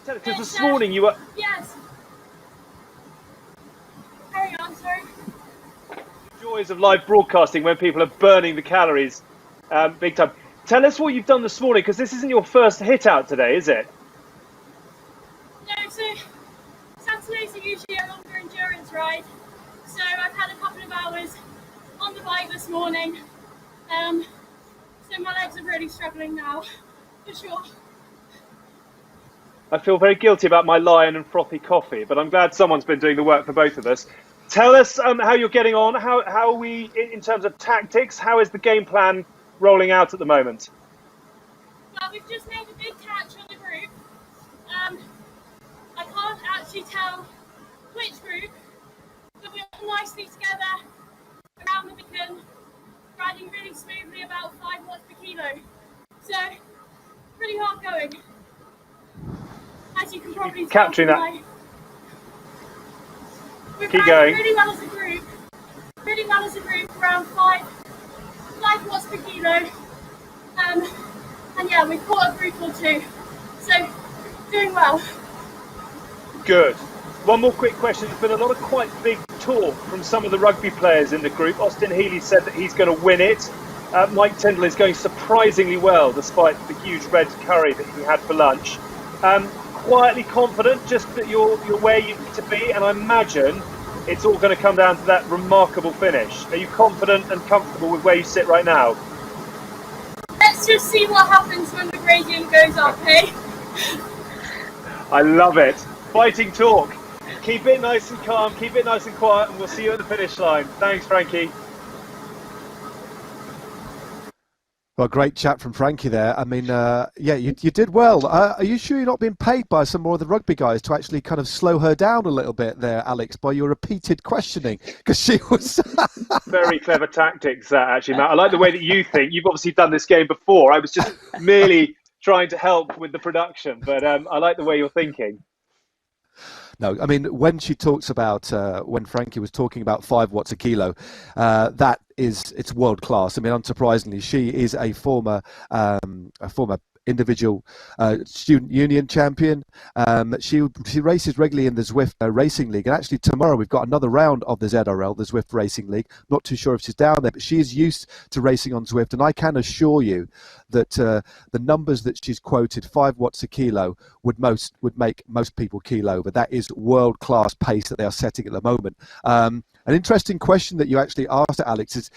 [SPEAKER 3] Because this morning you were...
[SPEAKER 14] Yes. Carry on, sorry.
[SPEAKER 3] Joys of live broadcasting when people are burning the calories big time. Tell us what you've done this morning, because this isn't your first hit out today, is it?
[SPEAKER 14] No, so Saturdays are usually a longer endurance ride. So I've had a couple of hours on the bike this morning. So my legs are really struggling now, for sure.
[SPEAKER 3] I feel very guilty about my lion and frothy coffee, but I'm glad someone's been doing the work for both of us. Tell us how you're getting on. How are we in terms of tactics? How is the game plan rolling out at the moment?
[SPEAKER 14] Well, we've just made a big catch on the group. I can't actually tell which group, but we're all nicely together around the beacon, riding really smoothly, about 5 watts per kilo. So, pretty hard going. As you can probably tell.
[SPEAKER 3] Capturing that.
[SPEAKER 14] We're
[SPEAKER 3] Keep
[SPEAKER 14] riding
[SPEAKER 3] going.
[SPEAKER 14] really well as a group. Really well as a group, around 5 watts per kilo. And yeah, we've caught a group or two. So, doing well.
[SPEAKER 3] Good. One more quick question. There's been a lot of quite big talk from some of the rugby players in the group. Austin Healy said that he's going to win it. Mike Tindall is going surprisingly well, despite the huge red curry that he had for lunch. Quietly confident, just that you're where you need to be, and I imagine it's all going to come down to that remarkable finish. Are you confident and comfortable with where you sit right now?
[SPEAKER 14] Let's just see what happens when the gradient goes up, hey?
[SPEAKER 3] I love it. Fighting talk. Keep it nice and calm, keep it nice and quiet, and we'll see you at the finish line. Thanks, Frankie.
[SPEAKER 1] Well, great chat from Frankie there. I mean, you did well. Are you sure you're not being paid by some more of the rugby guys to actually kind of slow her down a little bit there, Alex, by your repeated questioning? Because she was...
[SPEAKER 3] Very clever tactics, actually, Matt. I like the way that you think. You've obviously done this game before. I was just merely trying to help with the production, but I like the way you're thinking.
[SPEAKER 1] No, I mean, when she talks about, when Frankie was talking about 5 watts a kilo, it's world class. I mean, unsurprisingly, she is a former individual student union champion. She races regularly in the Zwift Racing League, and actually tomorrow we've got another round of the ZRL, the Zwift Racing League. Not too sure if she's down there, but she is used to racing on Zwift, and I can assure you that the numbers that she's quoted, 5 watts a kilo, would make most people keel over. That is world class pace that they are setting at the moment. An interesting question that you actually asked, Alex, is,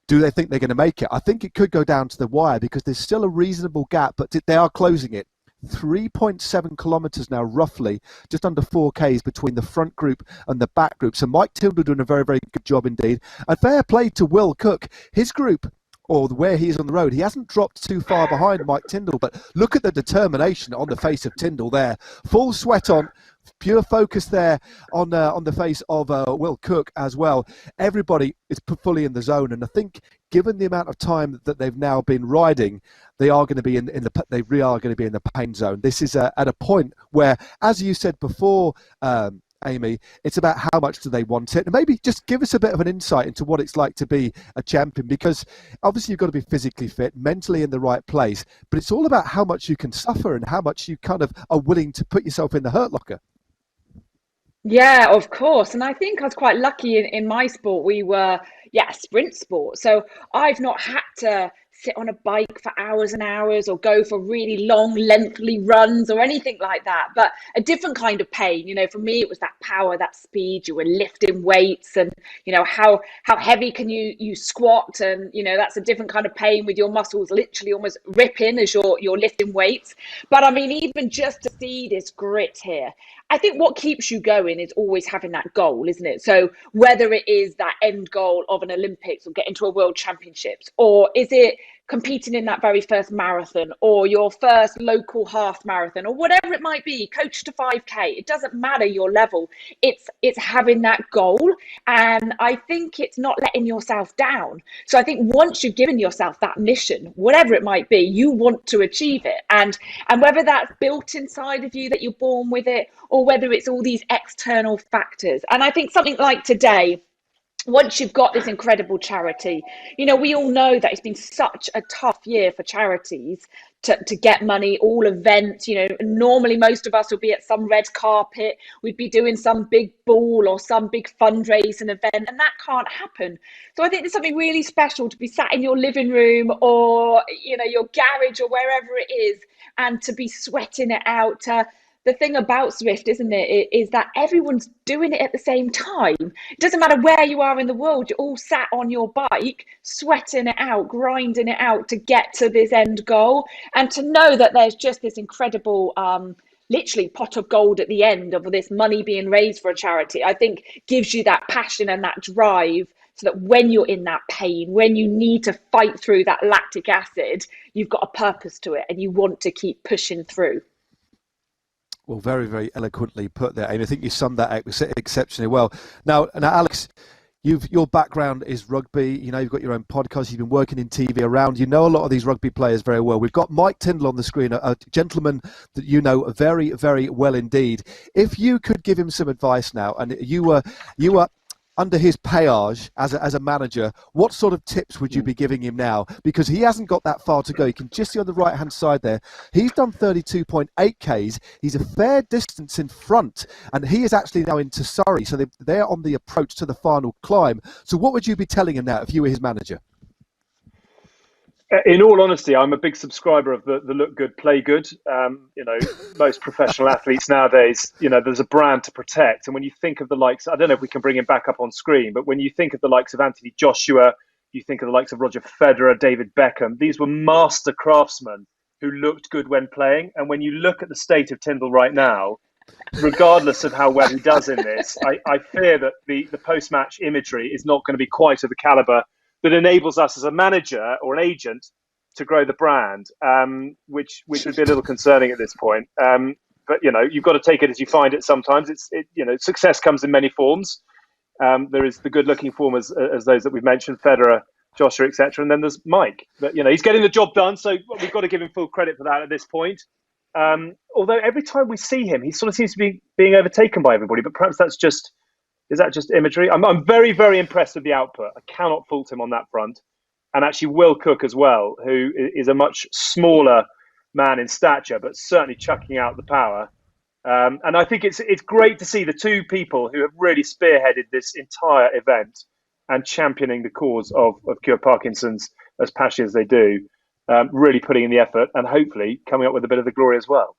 [SPEAKER 1] do they think they're going to make it? I think it could go down to the wire, because there's still a reasonable gap, but they are closing it. 3.7 kilometres now, roughly, just under 4 Ks between the front group and the back group. So Mike Tindall doing a very, very good job indeed. And fair play to Will Cook. His group, or where he is on the road, he hasn't dropped too far behind Mike Tindall, but look at the determination on the face of Tindall there. Full sweat on, pure focus there on the face of Will Cook as well. Everybody is fully in the zone, and I think given the amount of time that they've now been riding, they are going to be in the pain zone. This is at a point where, as you said before, Amy, it's about how much do they want it. And maybe just give us a bit of an insight into what it's like to be a champion, because obviously you've got to be physically fit, mentally in the right place, but it's all about how much you can suffer and how much you kind of are willing to put yourself in the hurt locker.
[SPEAKER 2] Yeah, of course. And I think I was quite lucky in my sport. We were, a sprint sport. So I've not had to sit on a bike for hours and hours or go for really long, lengthy runs or anything like that. But a different kind of pain. For me, it was that power, that speed. You were lifting weights and, how heavy can you squat? And, that's a different kind of pain with your muscles literally almost ripping as you're lifting weights. But I mean, even just to see this grit here, I think what keeps you going is always having that goal, isn't it? So whether it is that end goal of an Olympics or getting to a World Championships, or is it competing in that very first marathon or your first local half marathon or whatever it might be, coach to 5K, it doesn't matter your level. It's having that goal. And I think it's not letting yourself down. So I think once you've given yourself that mission, whatever it might be, you want to achieve it. And whether that's built inside of you that you're born with it, or whether it's all these external factors. And I think something like today, once you've got this incredible charity, we all know that it's been such a tough year for charities to get money, all events. Normally most of us would be at some red carpet, we'd be doing some big ball or some big fundraising event, and that can't happen. So I think there's something really special to be sat in your living room or your garage or wherever it is, and to be sweating it out. The thing about Zwift, isn't it, is that everyone's doing it at the same time. It doesn't matter where you are in the world, you're all sat on your bike, sweating it out, grinding it out to get to this end goal. And to know that there's just this incredible, literally pot of gold at the end of this money being raised for a charity, I think gives you that passion and that drive, so that when you're in that pain, when you need to fight through that lactic acid, you've got a purpose to it and you want to keep pushing through.
[SPEAKER 1] Well, very, very eloquently put there, Amy. I think you summed that exceptionally well. Now, Alex, your background is rugby. You've got your own podcast. You've been working in TV around. You know a lot of these rugby players very well. We've got Mike Tindall on the screen, a gentleman that you know very, very well indeed. If you could give him some advice now, and you were under his payage as a manager, what sort of tips would you be giving him now? Because he hasn't got that far to go. You can just see on the right-hand side there, he's done 32.8 Ks. He's a fair distance in front, and he is actually now into Surrey. So they're on the approach to the final climb. So what would you be telling him now if you were his manager?
[SPEAKER 3] In all honesty, I'm a big subscriber of the look good, play good. Most professional athletes nowadays, there's a brand to protect. And when you think of the likes, I don't know if we can bring him back up on screen, but when you think of the likes of Anthony Joshua, you think of the likes of Roger Federer, David Beckham, these were master craftsmen who looked good when playing. And when you look at the state of Tindall right now, regardless of how well he does in this, I fear that the post-match imagery is not going to be quite of the caliber that enables us as a manager or an agent to grow the brand, which would be a little concerning at this point. But you've got to take it as you find it. Sometimes success comes in many forms. There is the good-looking form as those that we've mentioned, Federer, Joshua, etc., and then there's Mike. But he's getting the job done, so we've got to give him full credit for that at this point. Although every time we see him, he sort of seems to be being overtaken by everybody. But perhaps is that just imagery? I'm very, very impressed with the output. I cannot fault him on that front. And actually Will Cook as well, who is a much smaller man in stature, but certainly chucking out the power. And I think it's great to see the two people who have really spearheaded this entire event and championing the cause of Cure Parkinson's as passionately as they do, really putting in the effort and hopefully coming up with a bit of the glory as well.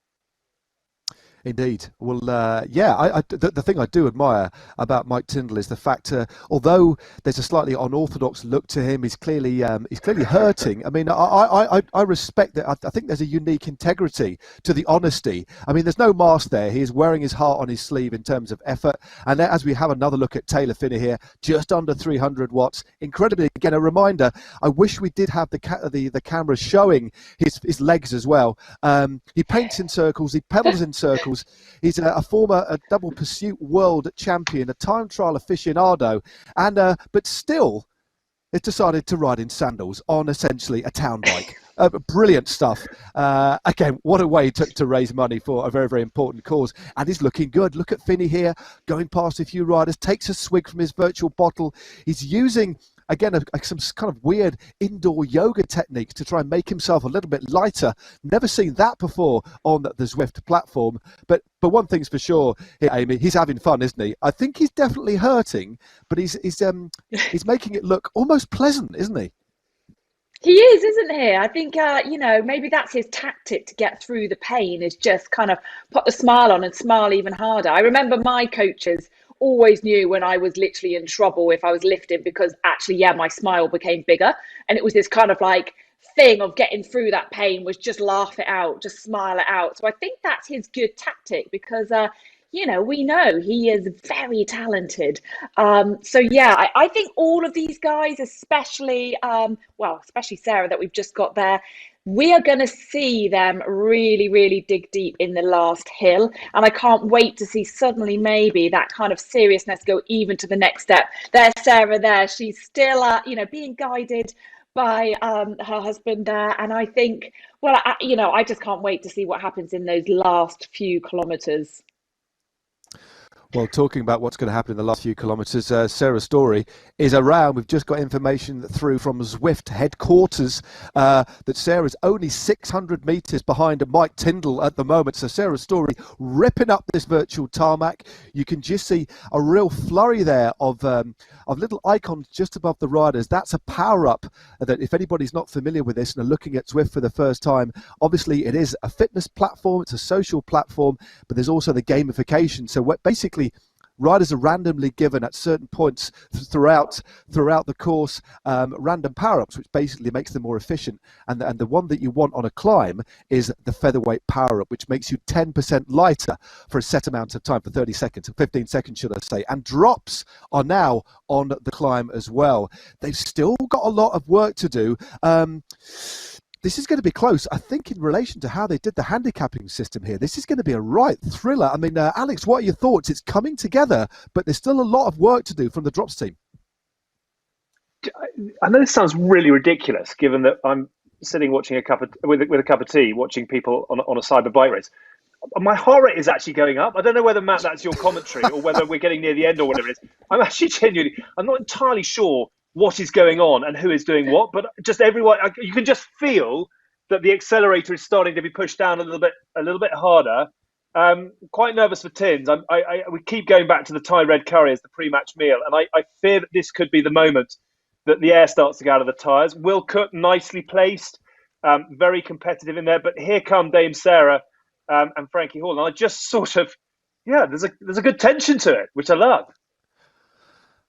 [SPEAKER 1] Indeed. Well, the thing I do admire about Mike Tindall is the fact, although there's a slightly unorthodox look to him, he's clearly hurting. I mean, I respect that. I think there's a unique integrity to the honesty. I mean, there's no mask there. He is wearing his heart on his sleeve in terms of effort. And as we have another look at Taylor Phinney here, just under 300 watts. Incredibly, again, a reminder. I wish we did have the camera showing his legs as well. He paints in circles. He pedals in circles. He's a former double pursuit world champion, a time trial aficionado, and but still has decided to ride in sandals on essentially a town bike. Brilliant stuff. Again, what a way to raise money for a very, very important cause. And he's looking good. Look at Phinney here, going past a few riders, takes a swig from his virtual bottle. He's using, again, some kind of weird indoor yoga techniques to try and make himself a little bit lighter. Never seen that before on the Zwift platform. But one thing's for sure here, Amy, he's having fun, isn't he? I think he's definitely hurting, but he's making it look almost pleasant, isn't he?
[SPEAKER 2] He is, isn't he? I think, maybe that's his tactic to get through the pain, is just kind of put the smile on and smile even harder. I remember my coaches always knew when I was literally in trouble if I was lifting, because actually, my smile became bigger. And it was this kind of like thing of getting through that pain was just laugh it out, just smile it out. So I think that's his good tactic, because we know he is very talented. I think all of these guys, especially Sarah that we've just got there, we are going to see them really, really dig deep in the last hill. And I can't wait to see suddenly maybe that kind of seriousness go even to the next step. There's Sarah there. She's still, being guided by her husband there. And I think, I just can't wait to see what happens in those last few kilometres.
[SPEAKER 1] Well, talking about what's going to happen in the last few kilometres, Sarah Story is around. We've just got information through from Zwift headquarters that Sarah's only 600 metres behind Mike Tindall at the moment. So Sarah Story ripping up this virtual tarmac. You can just see a real flurry there of little icons just above the riders. That's a power-up that, if anybody's not familiar with this and are looking at Zwift for the first time, obviously it is a fitness platform, it's a social platform, but there's also the gamification. So what basically riders are randomly given at certain points throughout the course random power-ups, which basically makes them more efficient. And the one that you want on a climb is the featherweight power-up, which makes you 10% lighter for a set amount of time, for 30 seconds, 15 seconds, should I say. And drops are now on the climb as well. They've still got a lot of work to do. This is going to be close. I think in relation to how they did the handicapping system here, this is going to be a right thriller. I mean, Alex, what are your thoughts? It's coming together, but there's still a lot of work to do from the drops team.
[SPEAKER 3] I know this sounds really ridiculous, given that I'm sitting watching with a cup of tea, watching people on a cyber bike race. My heart rate is actually going up. I don't know whether, Matt, that's your commentary or whether we're getting near the end or whatever it is. I'm actually genuinely, I'm not entirely sure what is going on and who is doing what, but just everyone, you can just feel that the accelerator is starting to be pushed down a little bit harder. Quite nervous for Tins. We keep going back to the Thai red curry as the pre-match meal, and I fear that this could be the moment that the air starts to go out of the tyres. Will Cook nicely placed, very competitive in there, but here come Dame Sarah and Frankie Hall, and I just sort of, there's a good tension to it, which I love.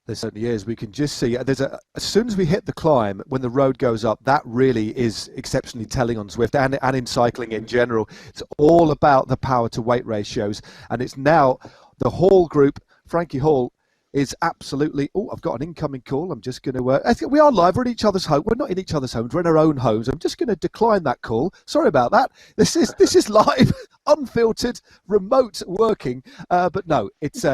[SPEAKER 1] There certainly is. We can just see as soon as we hit the climb, when the road goes up, that really is exceptionally telling on Zwift and in cycling in general. It's all about the power to weight ratios, and it's now the Hall group. Frankie Hall is absolutely. Oh, I've got an incoming call. I'm just going to. We are live. We're in each other's home. We're not in each other's homes. We're in our own homes. I'm just going to decline that call. Sorry about that. This is live, unfiltered, remote working. But no, it's.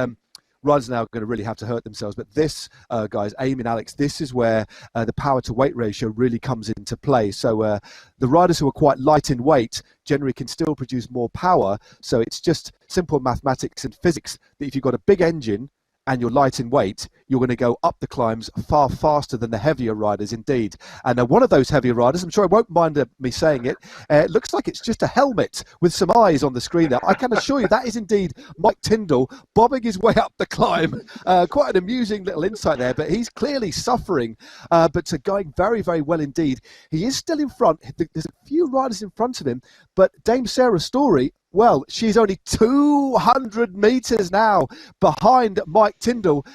[SPEAKER 1] Riders are now going to really have to hurt themselves. But this, guys, Amy and Alex, this is where the power to weight ratio really comes into play. So the riders who are quite light in weight generally can still produce more power. So it's just simple mathematics and physics that if you've got a big engine and you're light in weight, you're going to go up the climbs far faster than the heavier riders indeed. And one of those heavier riders, I'm sure I won't mind me saying it, it looks like it's just a helmet with some eyes on the screen there. I can assure you that is indeed Mike Tindall bobbing his way up the climb. Quite an amusing little insight there, but he's clearly suffering, but going very, very well indeed. He is still in front. There's a few riders in front of him, but Dame Sarah Story, well, she's only 200 metres now behind Mike Tindall.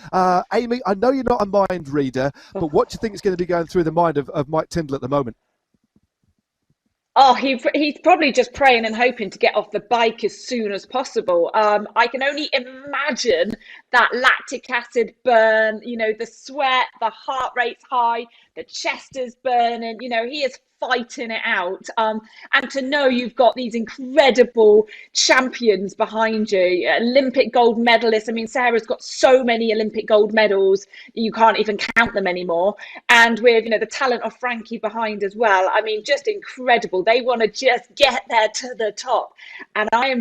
[SPEAKER 1] Amy, I know you're not a mind reader, but what do you think is going to be going through the mind of Mike Tindall at the moment?
[SPEAKER 2] Oh, he's probably just praying and hoping to get off the bike as soon as possible. I can only imagine that lactic acid burn, the sweat, the heart rate's high, the chest is burning. He is fighting it out. And to know you've got these incredible champions behind you, Olympic gold medalists. I mean, Sarah's got so many Olympic gold medals, you can't even count them anymore. And with, the talent of Frankie behind as well. I mean, just incredible. They want to just get there to the top. And I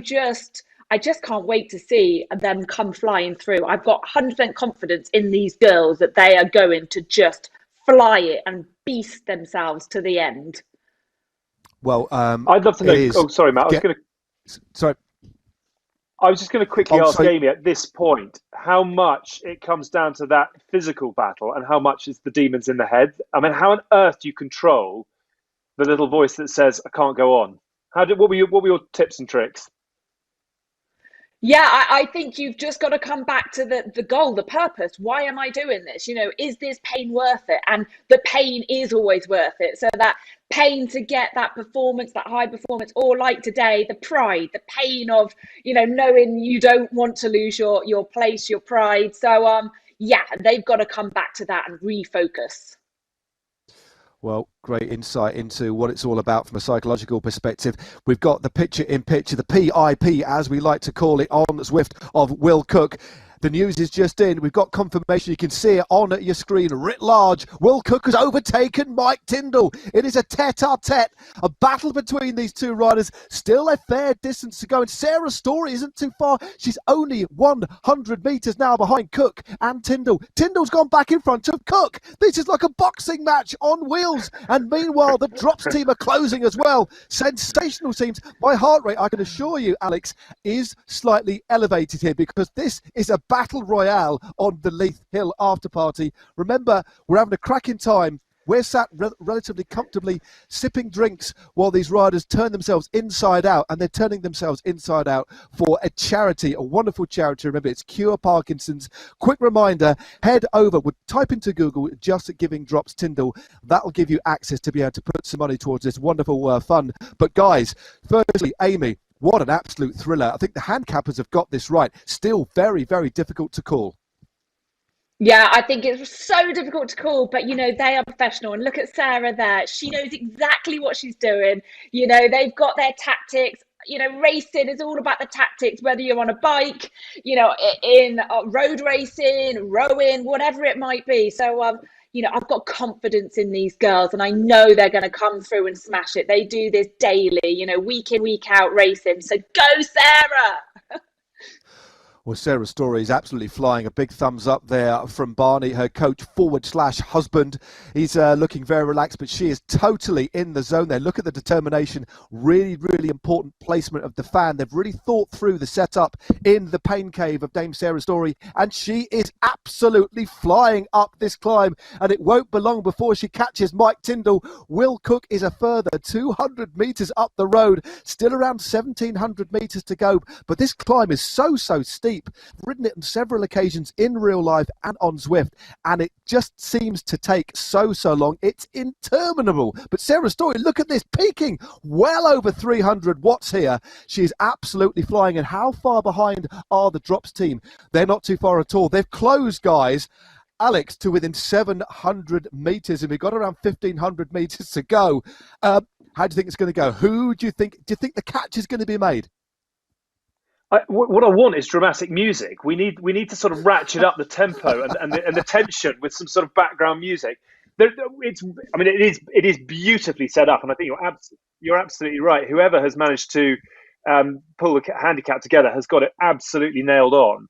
[SPEAKER 2] just can't wait to see them come flying through. I've got 100% confidence in these girls that they are going to just fly it and beast themselves to the end.
[SPEAKER 1] Well,
[SPEAKER 3] I'd love to know. Oh, sorry, Matt. I was just going to quickly ask Amy at this point how much it comes down to that physical battle and how much is the demons in the head. I mean, how on earth do you control the little voice that says, "I can't go on"? What were your tips and tricks?
[SPEAKER 2] Yeah, I think you've just got to come back to the goal, the purpose. Why am I doing this? Is this pain worth it? And the pain is always worth it. So that pain to get that performance, that high performance, or like today, the pride, the pain of, knowing you don't want to lose your place, your pride. So, yeah, they've got to come back to that and refocus.
[SPEAKER 1] Well, great insight into what it's all about from a psychological perspective. We've got the picture-in-picture, the PIP, as we like to call it, on Zwift of Will Cook. The news is just in. We've got confirmation. You can see it on your screen, writ large. Will Cook has overtaken Mike Tindall. It is a tete-a-tete, a battle between these two riders. Still a fair distance to go. And Sarah Story isn't too far. She's only 100 metres now behind Cook and Tindall. Tindall's gone back in front of Cook. This is like a boxing match on wheels. And meanwhile, the drops team are closing as well. Sensational seems. My heart rate, I can assure you, Alex, is slightly elevated here because this is a battle royale on the Leith Hill after party. Remember, we're having a cracking time. We're sat relatively comfortably sipping drinks while these riders turn themselves inside out, and they're turning themselves inside out for a charity, a wonderful charity. Remember, it's Cure Parkinson's. Quick reminder, head over, type into Google, just Giving Drops Tindall. That'll give you access to be able to put some money towards this wonderful fun. But guys, firstly, Amy, what an absolute thriller. I think the handicappers have got this right. Still very, very difficult to call.
[SPEAKER 2] Yeah, I think it's so difficult to call, but, they are professional. And look at Sarah there. She knows exactly what she's doing. They've got their tactics. Racing is all about the tactics, whether you're on a bike, in road racing, rowing, whatever it might be. So, I've got confidence in these girls and I know they're going to come through and smash it. They do this daily, week in, week out racing. So go, Sarah!
[SPEAKER 1] Well, Sarah Story is absolutely flying. A big thumbs up there from Barney, her coach / husband. He's looking very relaxed, but she is totally in the zone there. Look at the determination. Really, really important placement of the fan. They've really thought through the setup in the pain cave of Dame Sarah Story, and she is absolutely flying up this climb, and it won't be long before she catches Mike Tindall. Will Cook is a further 200 metres up the road, still around 1,700 metres to go, but this climb is so steep. I've ridden it on several occasions in real life and on Zwift, and it just seems to take so long. It's interminable. But Sarah Story, look at this, peaking well over 300 watts here. She's absolutely flying. And how far behind are the drops team? They're not too far at all. They've closed, guys, Alex, to within 700 metres, and we've got around 1,500 metres to go. How do you think it's going to go? Do you think the catch is going to be made?
[SPEAKER 3] What I want is dramatic music. We need to sort of ratchet up the tempo and the tension with some sort of background music. It is beautifully set up, and I think you're absolutely right. Whoever has managed to pull the handicap together has got it absolutely nailed on.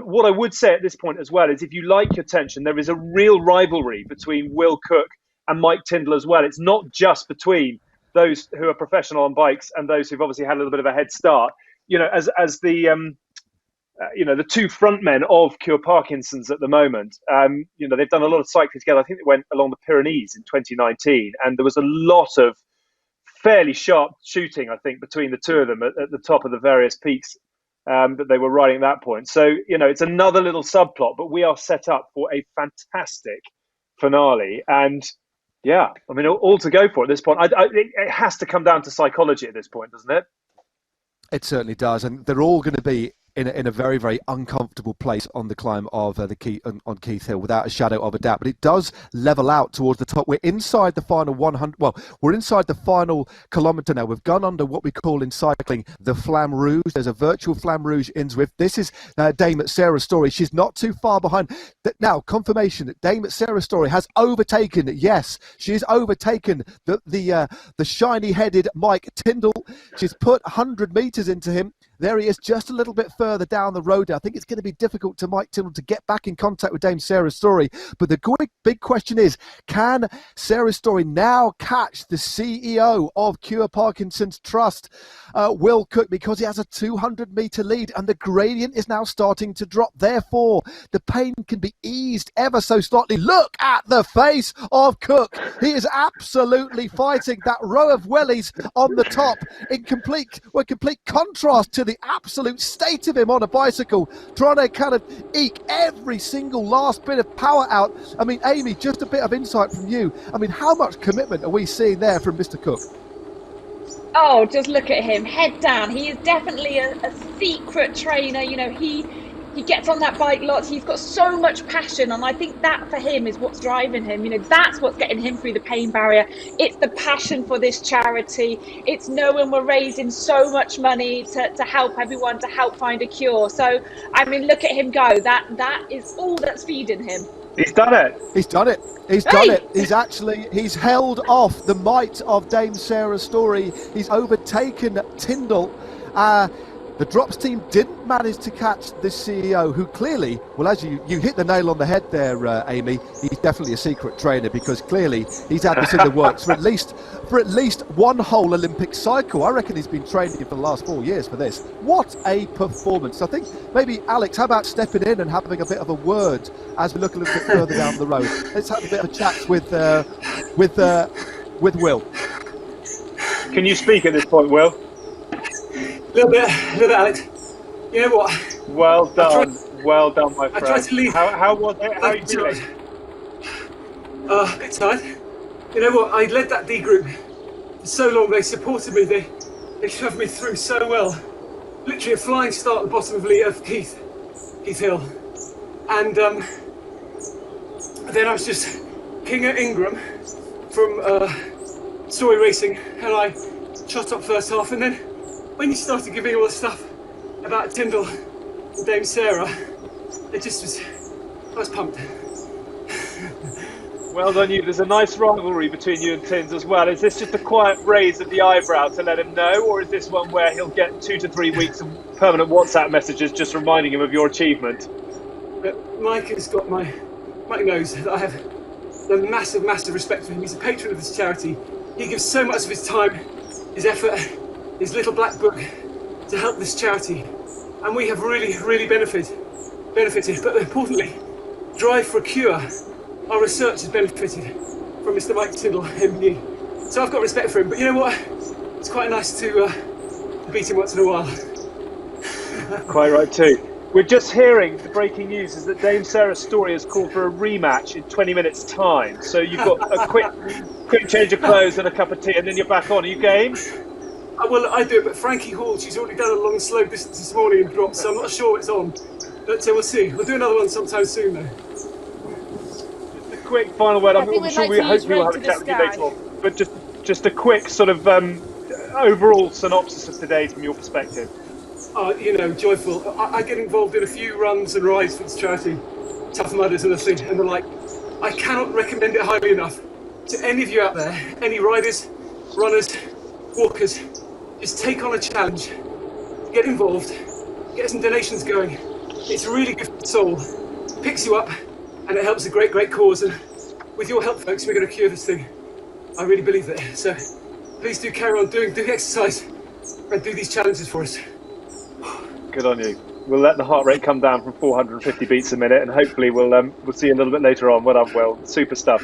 [SPEAKER 3] What I would say at this point as well is, if you like your tension, there is a real rivalry between Will Cook and Mike Tindall as well. It's not just between those who are professional on bikes and those who've obviously had a little bit of a head start. As the the two frontmen of Cure Parkinson's at the moment, they've done a lot of cycling together. I think they went along the Pyrenees in 2019, and there was a lot of fairly sharp shooting, I think, between the two of them at the top of the various peaks that they were riding at that point. So, it's another little subplot, but we are set up for a fantastic finale. And yeah, all to go for at this point. It has to come down to psychology at this point, doesn't it?
[SPEAKER 1] It certainly does, and they're all going to be in a very, very uncomfortable place on the climb of on Keith Hill, without a shadow of a doubt. But it does level out towards the top. We're inside the final 100. Well, we're inside the final kilometre now. We've gone under what we call in cycling the Flamme Rouge. There's a virtual Flamme Rouge in Zwift. This is Dame Sarah Story. She's not too far behind. Now, confirmation that Dame Sarah Story has overtaken. Yes, she has overtaken the shiny-headed Mike Tindall. She's put 100 metres into him. There he is, just a little bit further down the road. I think it's going to be difficult to Mike Tindall to get back in contact with Dame Sarah Story. But the big question is, can Sarah Story now catch the CEO of Cure Parkinson's Trust, Will Cook, because he has a 200-metre lead and the gradient is now starting to drop. Therefore, the pain can be eased ever so slightly. Look at the face of Cook. He is absolutely fighting that row of wellies on the top in complete contrast to the absolute state of him on a bicycle, trying to kind of eke every single last bit of power out. I mean, Amy, just a bit of insight from you. I mean, how much commitment are we seeing there from Mr. Cook?
[SPEAKER 2] Oh, just look at him, head down. He is definitely a secret trainer. You know, he gets on that bike lots. He's got so much passion, and I think that for him is what's driving him. You know, that's what's getting him through the pain barrier. It's the passion for this charity. It's knowing we're raising so much money to help everyone, to help find a cure. So, I mean, look at him go. That is all that's feeding him.
[SPEAKER 3] He's done it.
[SPEAKER 1] He's done it. He's done it. He's held off the might of Dame Sarah Story. He's overtaken Tindall. The Drops team didn't manage to catch this CEO, who clearly, well, as you hit the nail on the head there, Amy, he's definitely a secret trainer, because clearly he's had this in the works for at least one whole Olympic cycle. I reckon he's been training for the last 4 years for this. What a performance. I think maybe, Alex, how about stepping in and having a bit of a word as we look a little bit further down the road? Let's have a bit of a chat with Will.
[SPEAKER 3] Can you speak at this point, Will?
[SPEAKER 10] A little bit, Alex. You know what?
[SPEAKER 3] Well done, my friend.
[SPEAKER 10] I tried to lead.
[SPEAKER 3] How was it? How are you feeling?
[SPEAKER 10] A bit tired. You know what? I led that D group for so long. They supported me. They shoved me through so well. Literally a flying start at the bottom of Keith Hill, and then I was just king at Ingram from Story Racing, and I shot up first half, and then when you started giving all the stuff about Tindall and Dame Sarah, I was pumped.
[SPEAKER 3] Well done you. There's a nice rivalry between you and Tins as well. Is this just a quiet raise of the eyebrow to let him know, or is this one where he'll get 2 to 3 weeks of permanent WhatsApp messages just reminding him of your achievement?
[SPEAKER 10] Mike has got Mike knows that I have a massive respect for him. He's a patron of this charity. He gives so much of his time, his effort, his little black book to help this charity, and we have really benefited. But importantly, Drive for a Cure, our research has benefited from Mr. Mike Tindall, MD. So I've got respect for him, but you know what? It's quite nice to beat him once in a while.
[SPEAKER 3] Quite right too. We're just hearing the breaking news is that Dame Sarah Story has called for a rematch in 20 minutes time. So you've got a quick change of clothes and a cup of tea, and then you're back on. Are you game?
[SPEAKER 10] Well, I do, but Frankie Hall, she's already done a long slow distance this morning and dropped, so I'm not sure it's on. But we'll see. We'll do another one sometime soon, though.
[SPEAKER 3] Just a quick final word. I'm sure we hopefully will have a chat with you later on. But just a quick sort of overall synopsis of today from your perspective.
[SPEAKER 10] Joyful. I get involved in a few runs and rides for this charity, Tough Mudders and the like. I cannot recommend it highly enough to any of you out there, any riders, runners, walkers. Just take on a challenge, get involved, get some donations going. It's really good for the soul, picks you up, and it helps a great cause. And with your help, folks, we're going to cure this thing. I really believe that. So please do carry on do exercise and do these challenges for us.
[SPEAKER 3] Good on you. We'll let the heart rate come down from 450 beats a minute, and hopefully we'll see you a little bit later on. Well done, Will. Super stuff.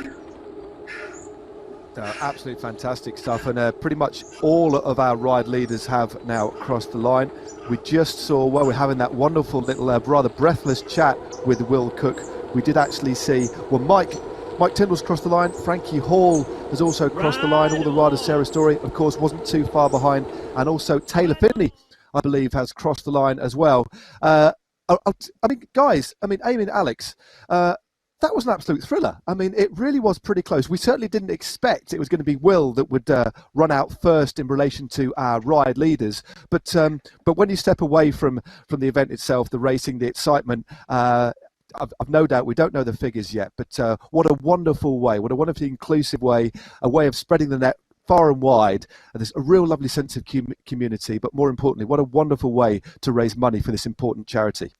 [SPEAKER 1] Absolutely fantastic stuff, and pretty much all of our ride leaders have now crossed the line. We just saw, we're having that wonderful little rather breathless chat with Will Cook. We did actually see, Mike Tindall's crossed the line, Frankie Hall has also crossed the line, all the riders. Sarah Story, of course, wasn't too far behind, and also Taylor Phinney I believe, has crossed the line as well. I mean, guys, I mean, Amy and Alex, that was an absolute thriller. I mean, it really was pretty close. We certainly didn't expect it was going to be Will that would run out first in relation to our ride leaders. But when you step away from the event itself, the racing, the excitement, I've no doubt, we don't know the figures yet, but what a wonderful way, what a wonderfully inclusive way, a way of spreading the net far and wide. And there's a real lovely sense of community, but more importantly, what a wonderful way to raise money for this important charity.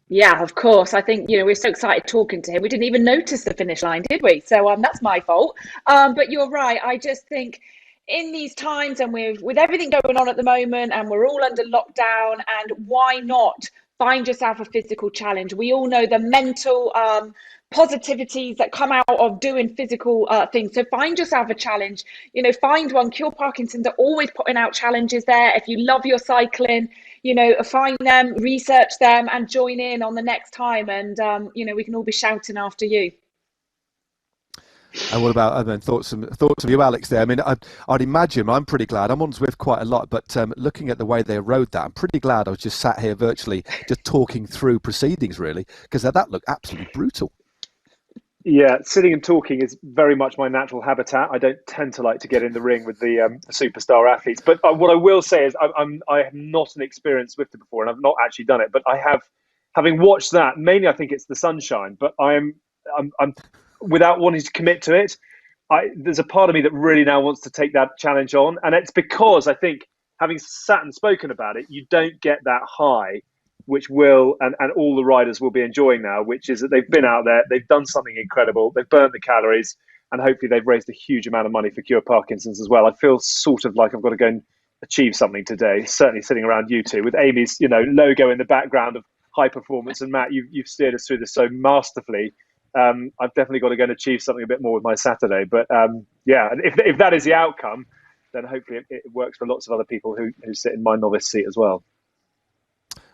[SPEAKER 2] Yeah, of course. I think, we're so excited talking to him. We didn't even notice the finish line, did we? So that's my fault. But you're right. I just think in these times, and with everything going on at the moment, and we're all under lockdown, and why not find yourself a physical challenge? We all know the mental positivities that come out of doing physical things. So find yourself a challenge, find one. Cure Parkinson's are always putting out challenges there. If you love your cycling, find them, research them, and join in on the next time. And, we can all be shouting after you.
[SPEAKER 1] And what about thoughts of you, Alex? There, I mean, I'd imagine. I'm pretty glad. I'm on Zwift quite a lot, but looking at the way they rode that, I'm pretty glad I was just sat here virtually, just talking through proceedings, really, because that looked absolutely brutal.
[SPEAKER 3] Yeah, sitting and talking is very much my natural habitat. I don't tend to like to get in the ring with the superstar athletes. But what I will say is I have not an experienced Swifter before, and I've not actually done it. But I have, having watched that, mainly I think it's the sunshine. But I'm without wanting to commit to it, there's a part of me that really now wants to take that challenge on. And it's because I think, having sat and spoken about it, you don't get that high which Will and all the riders will be enjoying now, which is that they've been out there, they've done something incredible, they've burnt the calories, and hopefully they've raised a huge amount of money for Cure Parkinson's as well. I feel sort of like I've got to go and achieve something today, certainly sitting around you two, with Amy's logo in the background of high performance, and Matt, you've steered us through this so masterfully. I've definitely got to go and achieve something a bit more with my Saturday. But yeah, and if that is the outcome, then hopefully it works for lots of other people who sit in my novice seat as well.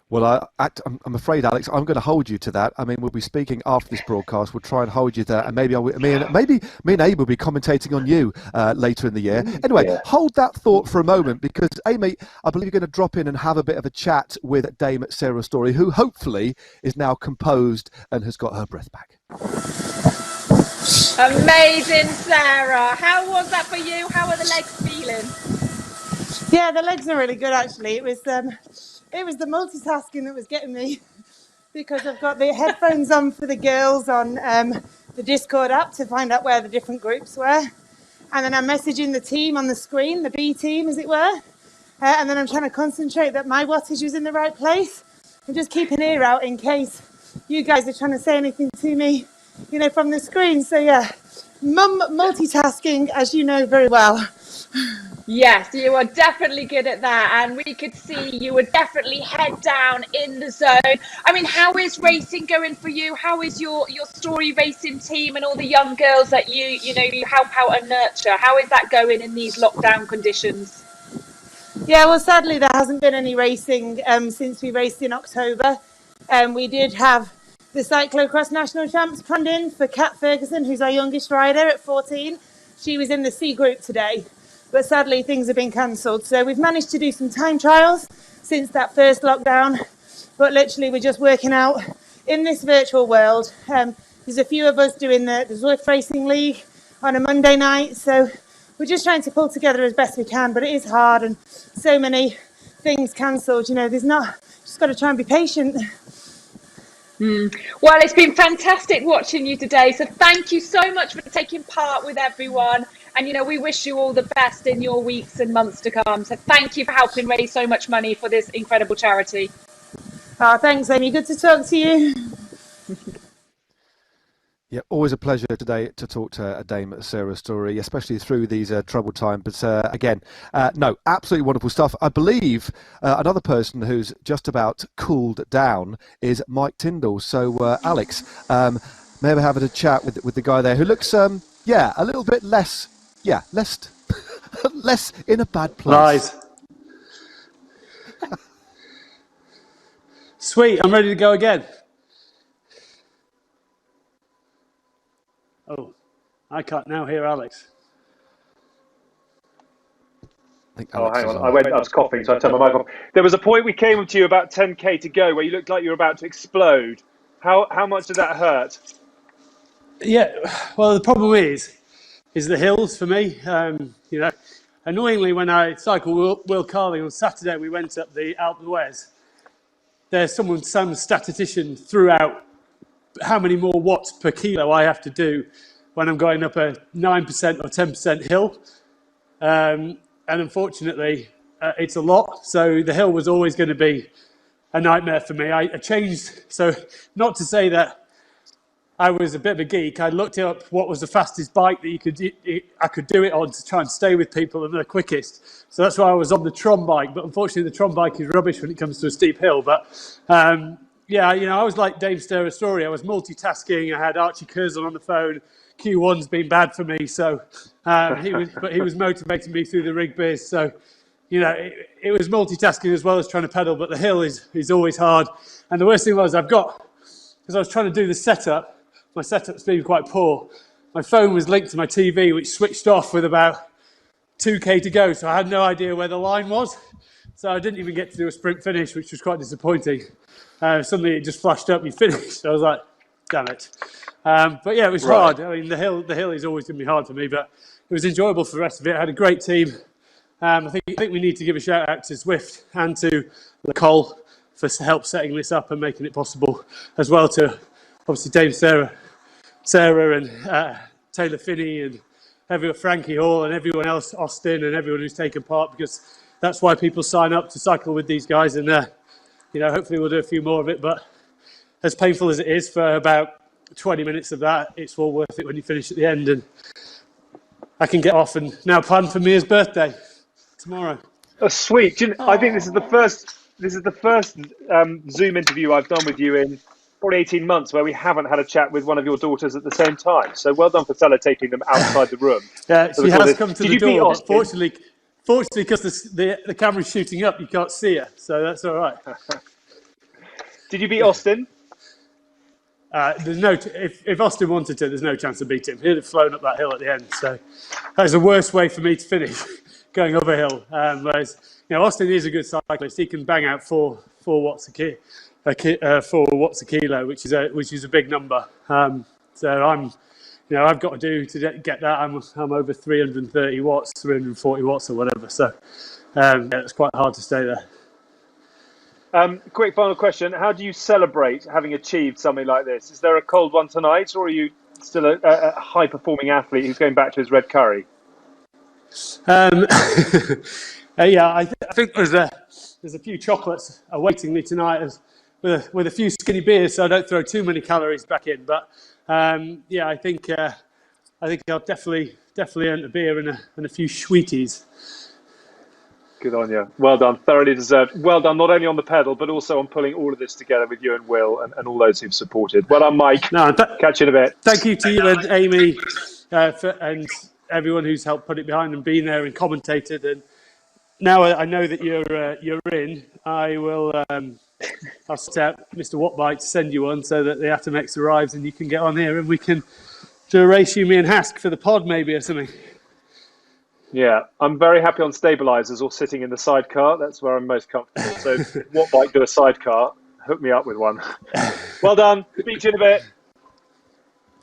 [SPEAKER 1] Well, I'm afraid, Alex, I'm going to hold you to that. I mean, we'll be speaking after this broadcast. We'll try and hold you to that, and maybe me and Abe will be commentating on you later in the year. Anyway, hold that thought for a moment, because Amy, I believe you're going to drop in and have a bit of a chat with Dame Sarah Story, who hopefully is now composed and has got her breath back.
[SPEAKER 2] Amazing, Sarah. How was that for you? How are the legs feeling?
[SPEAKER 15] Yeah, the legs are really good, actually. It was the multitasking that was getting me, because I've got the headphones on for the girls on the Discord app to find out where the different groups were. And then I'm messaging the team on the screen, the B team, as it were. And then I'm trying to concentrate that my wattage was in the right place, and just keep an ear out in case you guys are trying to say anything to me, from the screen. So yeah, multitasking, as you know very well.
[SPEAKER 2] Yes, you are definitely good at that, and we could see you were definitely head down in the zone. I mean, how is racing going for you? How is your story racing team and all the young girls that you help out and nurture? How is that going in these lockdown conditions?
[SPEAKER 15] Yeah, well, sadly there hasn't been any racing since we raced in October. We did have the cyclocross national champs planned in for Kat Ferguson, who's our youngest rider at 14. She was in the C group today, but sadly things have been cancelled. So we've managed to do some time trials since that first lockdown, but literally we're just working out in this virtual world. There's a few of us doing the Zwift Racing League on a Monday night, so we're just trying to pull together as best we can, but it is hard, and so many things cancelled. Just got to try and be patient.
[SPEAKER 2] Well, it's been fantastic watching you today. So thank you so much for taking part with everyone. And, we wish you all the best in your weeks and months to come. So thank you for helping raise so much money for this incredible charity.
[SPEAKER 15] Thanks, Amy. Good to talk to you.
[SPEAKER 1] Yeah, always a pleasure today to talk to Dame Sarah Story, especially through these troubled times. But again, no, absolutely wonderful stuff. I believe another person who's just about cooled down is Mike Tindall. So, Alex, maybe having a chat with the guy there who looks, a little bit less less in a bad place.
[SPEAKER 16] Right. Sweet, I'm ready to go again. Oh, I can't now hear Alex.
[SPEAKER 1] think
[SPEAKER 3] Oh,
[SPEAKER 1] Alex
[SPEAKER 3] hang
[SPEAKER 1] is
[SPEAKER 3] on. I was coughing, so I turned my mic off. There was a point we came up to you about 10k to go where you looked like you were about to explode. How much did that hurt?
[SPEAKER 5] Yeah, well, the problem is the hills for me. You know, annoyingly, when I cycle World Carling on Saturday, we went up the Alpe d'Huez. There's some statistician threw out how many more watts per kilo I have to do when I'm going up a 9% or 10% hill. And unfortunately, it's a lot. So the hill was always going to be a nightmare for me. I changed, so not to say that I was a bit of a geek. I looked up what was the fastest bike that I could do it on to try and stay with people and the quickest. So that's why I was on the Tron bike. But unfortunately, the Tron bike is rubbish when it comes to a steep hill. But yeah, you know, I was like Dave Sturer's story. I was multitasking. I had Archie Curzon on the phone. Q1's been bad for me, so he was motivating me through the rig biz. So, you know, it was multitasking as well as trying to pedal. But the hill is always hard. And the worst thing was because I was trying to do the setup. My setup's been quite poor. My phone was linked to my TV, which switched off with about 2k to go. So I had no idea where the line was. So I didn't even get to do a sprint finish, which was quite disappointing. Suddenly it just flashed up, you finished. So I was like, damn it. But yeah, it was hard. I mean, the hill is always going to be hard for me, but it was enjoyable for the rest of it. I had a great team. I think we need to give a shout out to Zwift and to Cole for help setting this up and making it possible, as well to obviously Dave Sarah and Taylor Phinney and everyone, Frankie Hall and everyone else, Austin and everyone who's taken part, because that's why people sign up to cycle with these guys. And you know, hopefully we'll do a few more of it. But as painful as it is for about 20 minutes of that, it's all worth it when you finish at the end. And I can get off and now plan for Mia's birthday tomorrow.
[SPEAKER 3] Oh, sweet. I think this is the first Zoom interview I've done with you in probably 18 months where we haven't had a chat with one of your daughters at the same time. So well done for Stella taking them outside the room.
[SPEAKER 5] Yeah, she has come to the door, but fortunately, because the camera's shooting up, you can't see her. So that's all right.
[SPEAKER 3] Did you beat Austin?
[SPEAKER 5] There's no. If Austin wanted to, there's no chance to beat him. He'd have flown up that hill at the end. So that was the worst way for me to finish, going up a hill. Whereas, you know, Austin is a good cyclist. He can bang out 4 watts a kilo. 4 watts a kilo, which is a big number. So I've got to do to get that. I'm over 330 watts, 340 watts or whatever. So it's quite hard to stay there.
[SPEAKER 3] Quick final question: how do you celebrate having achieved something like this? Is there a cold one tonight, or are you still a high-performing athlete who's going back to his red curry?
[SPEAKER 5] Yeah, I think there's a few chocolates awaiting me tonight with a few skinny beers, so I don't throw too many calories back in. But yeah, I think I'll definitely earn a beer and a few sweeties.
[SPEAKER 3] Good on you. Well done. Thoroughly deserved. Well done, not only on the pedal, but also on pulling all of this together with you and Will and all those who've supported. Well done, Mike. Catch you in a bit.
[SPEAKER 5] Thank you to you and Amy and everyone who's helped put it behind and been there and commentated. And now I know that you're in. I will. I'll set out Mr. Wattbike to send you one so that the Atom X arrives and you can get on here and we can do a race, you, me and Hask for the pod maybe or something.
[SPEAKER 3] Yeah, I'm very happy on stabilisers or sitting in the sidecar. That's where I'm most comfortable. So Wattbike do a sidecar, hook me up with one. Well done. Speak to you in a bit.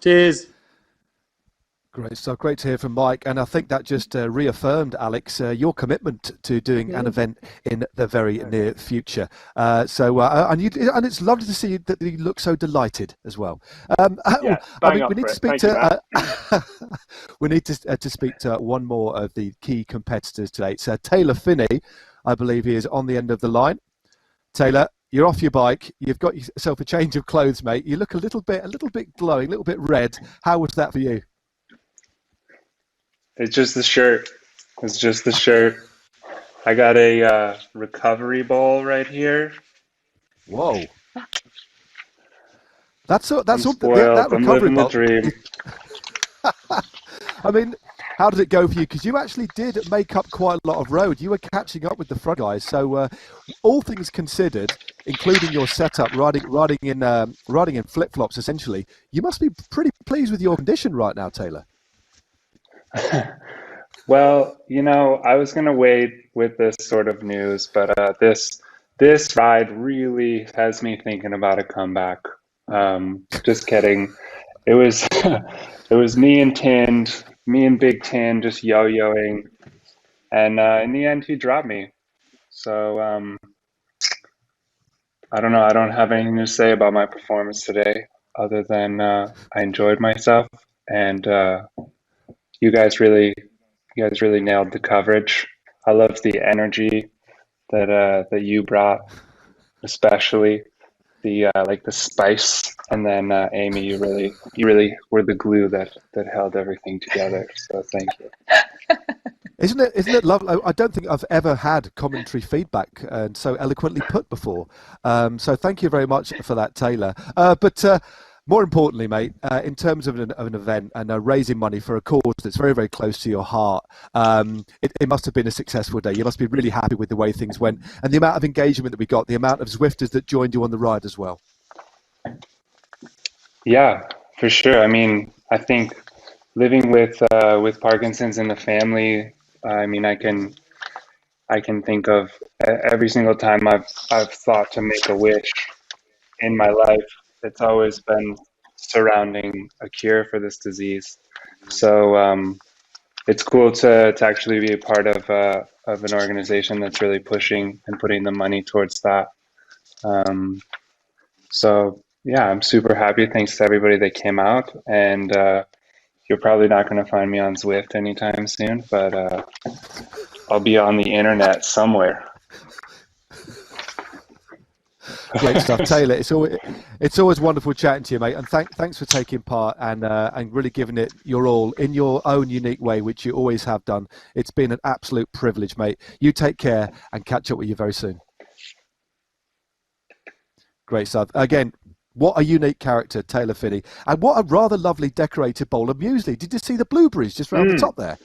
[SPEAKER 5] Cheers.
[SPEAKER 1] Great stuff. Great to hear from Mike. And I think that just reaffirmed, Alex, your commitment to doing an event in the very near future. And it's lovely to see that you look so delighted as well. We need to speak to we need to speak to one more of the key competitors today. It's Taylor Phinney. I believe he is on the end of the line. Taylor, you're off your bike. You've got yourself a change of clothes, mate. You look a little bit glowing, a little bit red. How was that for you?
[SPEAKER 12] It's just the shirt. I got a recovery ball right here.
[SPEAKER 1] Whoa. That's that recovery ball.
[SPEAKER 12] Dream.
[SPEAKER 1] I mean, how did it go for you? Because you actually did make up quite a lot of road. You were catching up with the front guys. So, all things considered, including your setup, riding in flip flops, essentially, you must be pretty pleased with your condition right now, Taylor.
[SPEAKER 12] Well, I was going to wait with this sort of news, but this ride really has me thinking about a comeback. Just kidding. It was it was me and Big Tin just yo-yoing, and in the end he dropped me. So I don't know. I don't have anything to say about my performance today, other than I enjoyed myself, and you guys really nailed the coverage. I loved the energy that you brought, especially the like the spice, and then Amy, you really were the glue that held everything together. So thank you.
[SPEAKER 1] Isn't it lovely? I don't think I've ever had commentary feedback and so eloquently put before. So thank you very much for that, Taylor. But more importantly, mate, in terms of an event and raising money for a cause that's very, very close to your heart, it must have been a successful day. You must be really happy with the way things went and the amount of engagement that we got, the amount of Zwifters that joined you on the ride as well.
[SPEAKER 12] Yeah, for sure. I mean, I think living with Parkinson's in the family, I mean, I can think of every single time I've thought to make a wish in my life. It's always been surrounding a cure for this disease. So it's cool to actually be a part of an organization that's really pushing and putting the money towards that. So yeah, I'm super happy. Thanks to everybody that came out, and you're probably not going to find me on Zwift anytime soon, but I'll be on the internet somewhere.
[SPEAKER 1] Great stuff, Taylor. It's always wonderful chatting to you, mate. And thanks for taking part and really giving it your all in your own unique way, which you always have done. It's been an absolute privilege, mate. You take care and catch up with you very soon. Great stuff. Again, what a unique character, Taylor Phinney, and what a rather lovely decorated bowl of muesli. Did you see the blueberries just round the top there?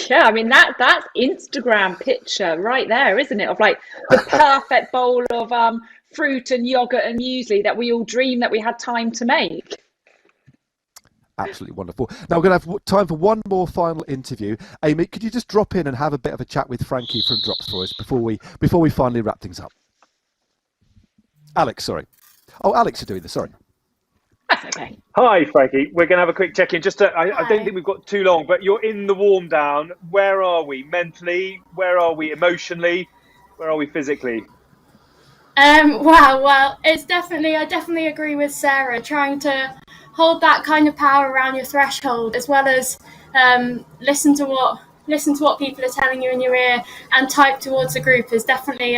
[SPEAKER 2] Yeah, I mean that's Instagram picture right there, isn't it? Of like the perfect bowl of fruit and yogurt and muesli that we all dreamed that we had time to make.
[SPEAKER 1] Absolutely wonderful. Now we're going to have time for one more final interview. Amy, could you just drop in and have a bit of a chat with Frankie from Drops for us before we finally wrap things up? Alex, sorry. Oh, Alex is doing this. Sorry.
[SPEAKER 2] That's okay.
[SPEAKER 3] Hi, Frankie. We're going to have a quick check-in. I don't think we've got too long, but you're in the warm down. Where are we mentally? Where are we emotionally? Where are we physically?
[SPEAKER 14] Well, it's I definitely agree with Sarah. Trying to hold that kind of power around your threshold, as well as listen to what people are telling you in your ear, and type towards the group is definitely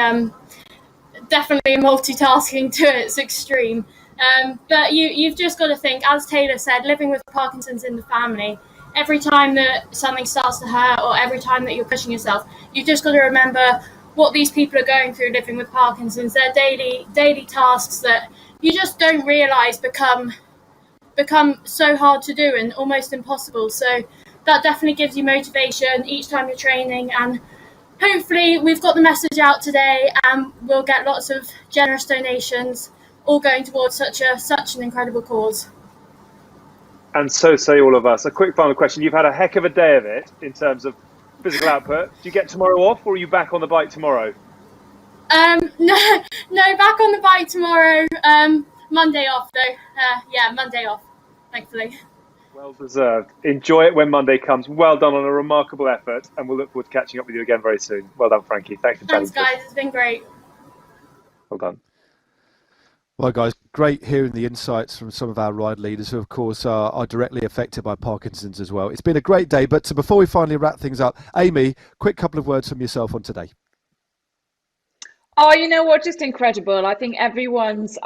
[SPEAKER 14] multitasking to its extreme. But you've just got to think, as Taylor said, living with Parkinson's in the family, every time that something starts to hurt or every time that you're pushing yourself, you've just got to remember what these people are going through living with Parkinson's. Their daily tasks that you just don't realise become so hard to do and almost impossible. So that definitely gives you motivation each time you're training, and hopefully we've got the message out today and we'll get lots of generous donations all going towards such an incredible cause.
[SPEAKER 3] And so say all of us. A quick final question. You've had a heck of a day of it in terms of physical output. Do you get tomorrow off, or are you back on the bike tomorrow?
[SPEAKER 14] No, back on the bike tomorrow. Monday off though. Monday off, thankfully.
[SPEAKER 3] Well deserved. Enjoy it when Monday comes. Well done on a remarkable effort, and we'll look forward to catching up with you again very soon. Well done, Frankie. Thanks for chatting.
[SPEAKER 14] Thanks, guys. It's been great.
[SPEAKER 3] Well done.
[SPEAKER 1] Well, guys, great hearing the insights from some of our ride leaders who, of course, are directly affected by Parkinson's as well. It's been a great day, but before we finally wrap things up, Amy, quick couple of words from yourself on today.
[SPEAKER 2] Oh, you know what? Just incredible. I think everyone's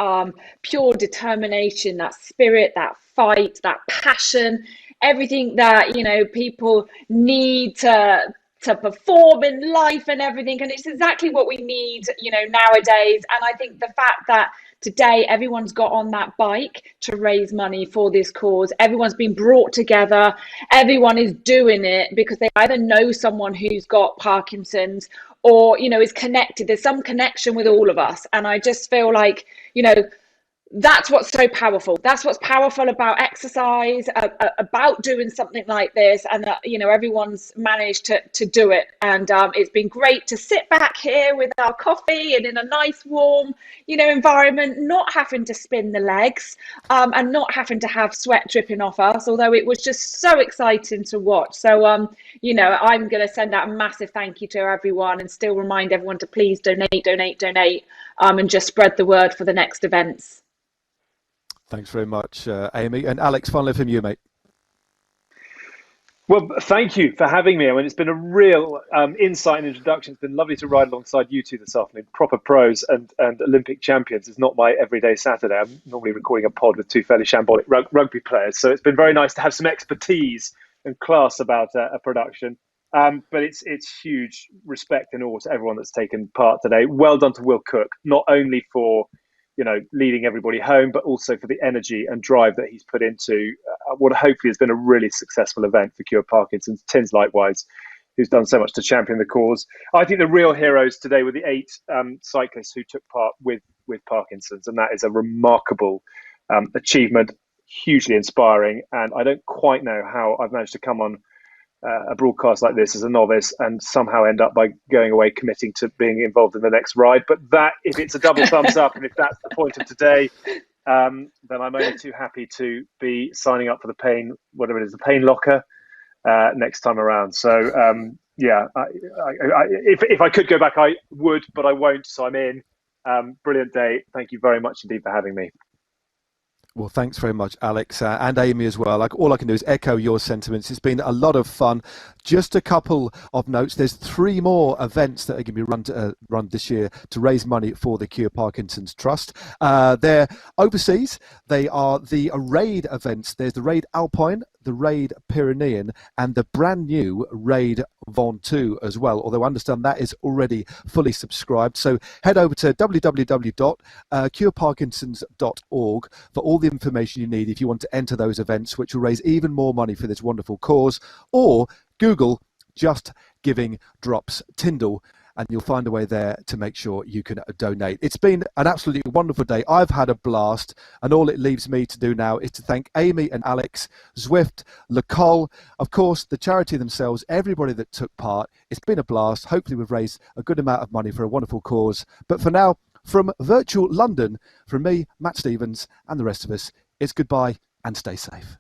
[SPEAKER 2] pure determination, that spirit, that fight, that passion, everything that, people need to perform in life and everything. And it's exactly what we need, nowadays. And I think the fact that today everyone's got on that bike to raise money for this cause, everyone's been brought together, everyone is doing it because they either know someone who's got Parkinson's or, is connected. There's some connection with all of us. And I just feel like, that's what's so powerful. That's what's powerful about exercise, about doing something like this, and everyone's managed to do it. And it's been great to sit back here with our coffee and in a nice warm environment, not having to spin the legs, and not having to have sweat dripping off us, although it was just so exciting to watch. So I'm going to send out a massive thank you to everyone, and still remind everyone to please donate, and just spread the word for the next events.
[SPEAKER 1] Thanks very much, Amy. And Alex, finally from you, mate.
[SPEAKER 3] Well, thank you for having me. I mean, it's been a real insight and introduction. It's been lovely to ride alongside you two this afternoon. Proper pros and Olympic champions. It's not my everyday Saturday. I'm normally recording a pod with two fairly shambolic rugby players. So it's been very nice to have some expertise and class about a production. But it's huge respect and awe to everyone that's taken part today. Well done to Will Cook, not only for leading everybody home, but also for the energy and drive that he's put into what hopefully has been a really successful event for Cure Parkinson's. Tins likewise, who's done so much to champion the cause. I think the real heroes today were the 8 cyclists who took part with Parkinson's, and that is a remarkable achievement, hugely inspiring. And I don't quite know how I've managed to come on a broadcast like this as a novice and somehow end up by going away committing to being involved in the next ride. But that, if it's a double thumbs up and if that's the point of today, then I'm only too happy to be signing up for the pain locker next time around. So if I could go back, I would, but I won't. So I'm in. Brilliant day. Thank you very much indeed for having me.
[SPEAKER 1] Well, thanks very much, Alex, and Amy as well. All I can do is echo your sentiments. It's been a lot of fun. Just a couple of notes. There's 3 more events that are going to be run this year to raise money for the Cure Parkinson's Trust. They're overseas. They are the Raid events. There's the Raid Alpine, the Raid Pyrenean, and the brand new Raid Ventoux as well, although I understand that is already fully subscribed. So head over to www.cureparkinsons.org for all the information you need if you want to enter those events, which will raise even more money for this wonderful cause. Or Google Just Giving Drops Tindall, and you'll find a way there to make sure you can donate. It's been an absolutely wonderful day. I've had a blast, and all it leaves me to do now is to thank Amy and Alex, Zwift, Lecole, of course, the charity themselves, everybody that took part. It's been a blast. Hopefully we've raised a good amount of money for a wonderful cause. But for now, from virtual London, from me, Matt Stevens, and the rest of us, it's goodbye and stay safe.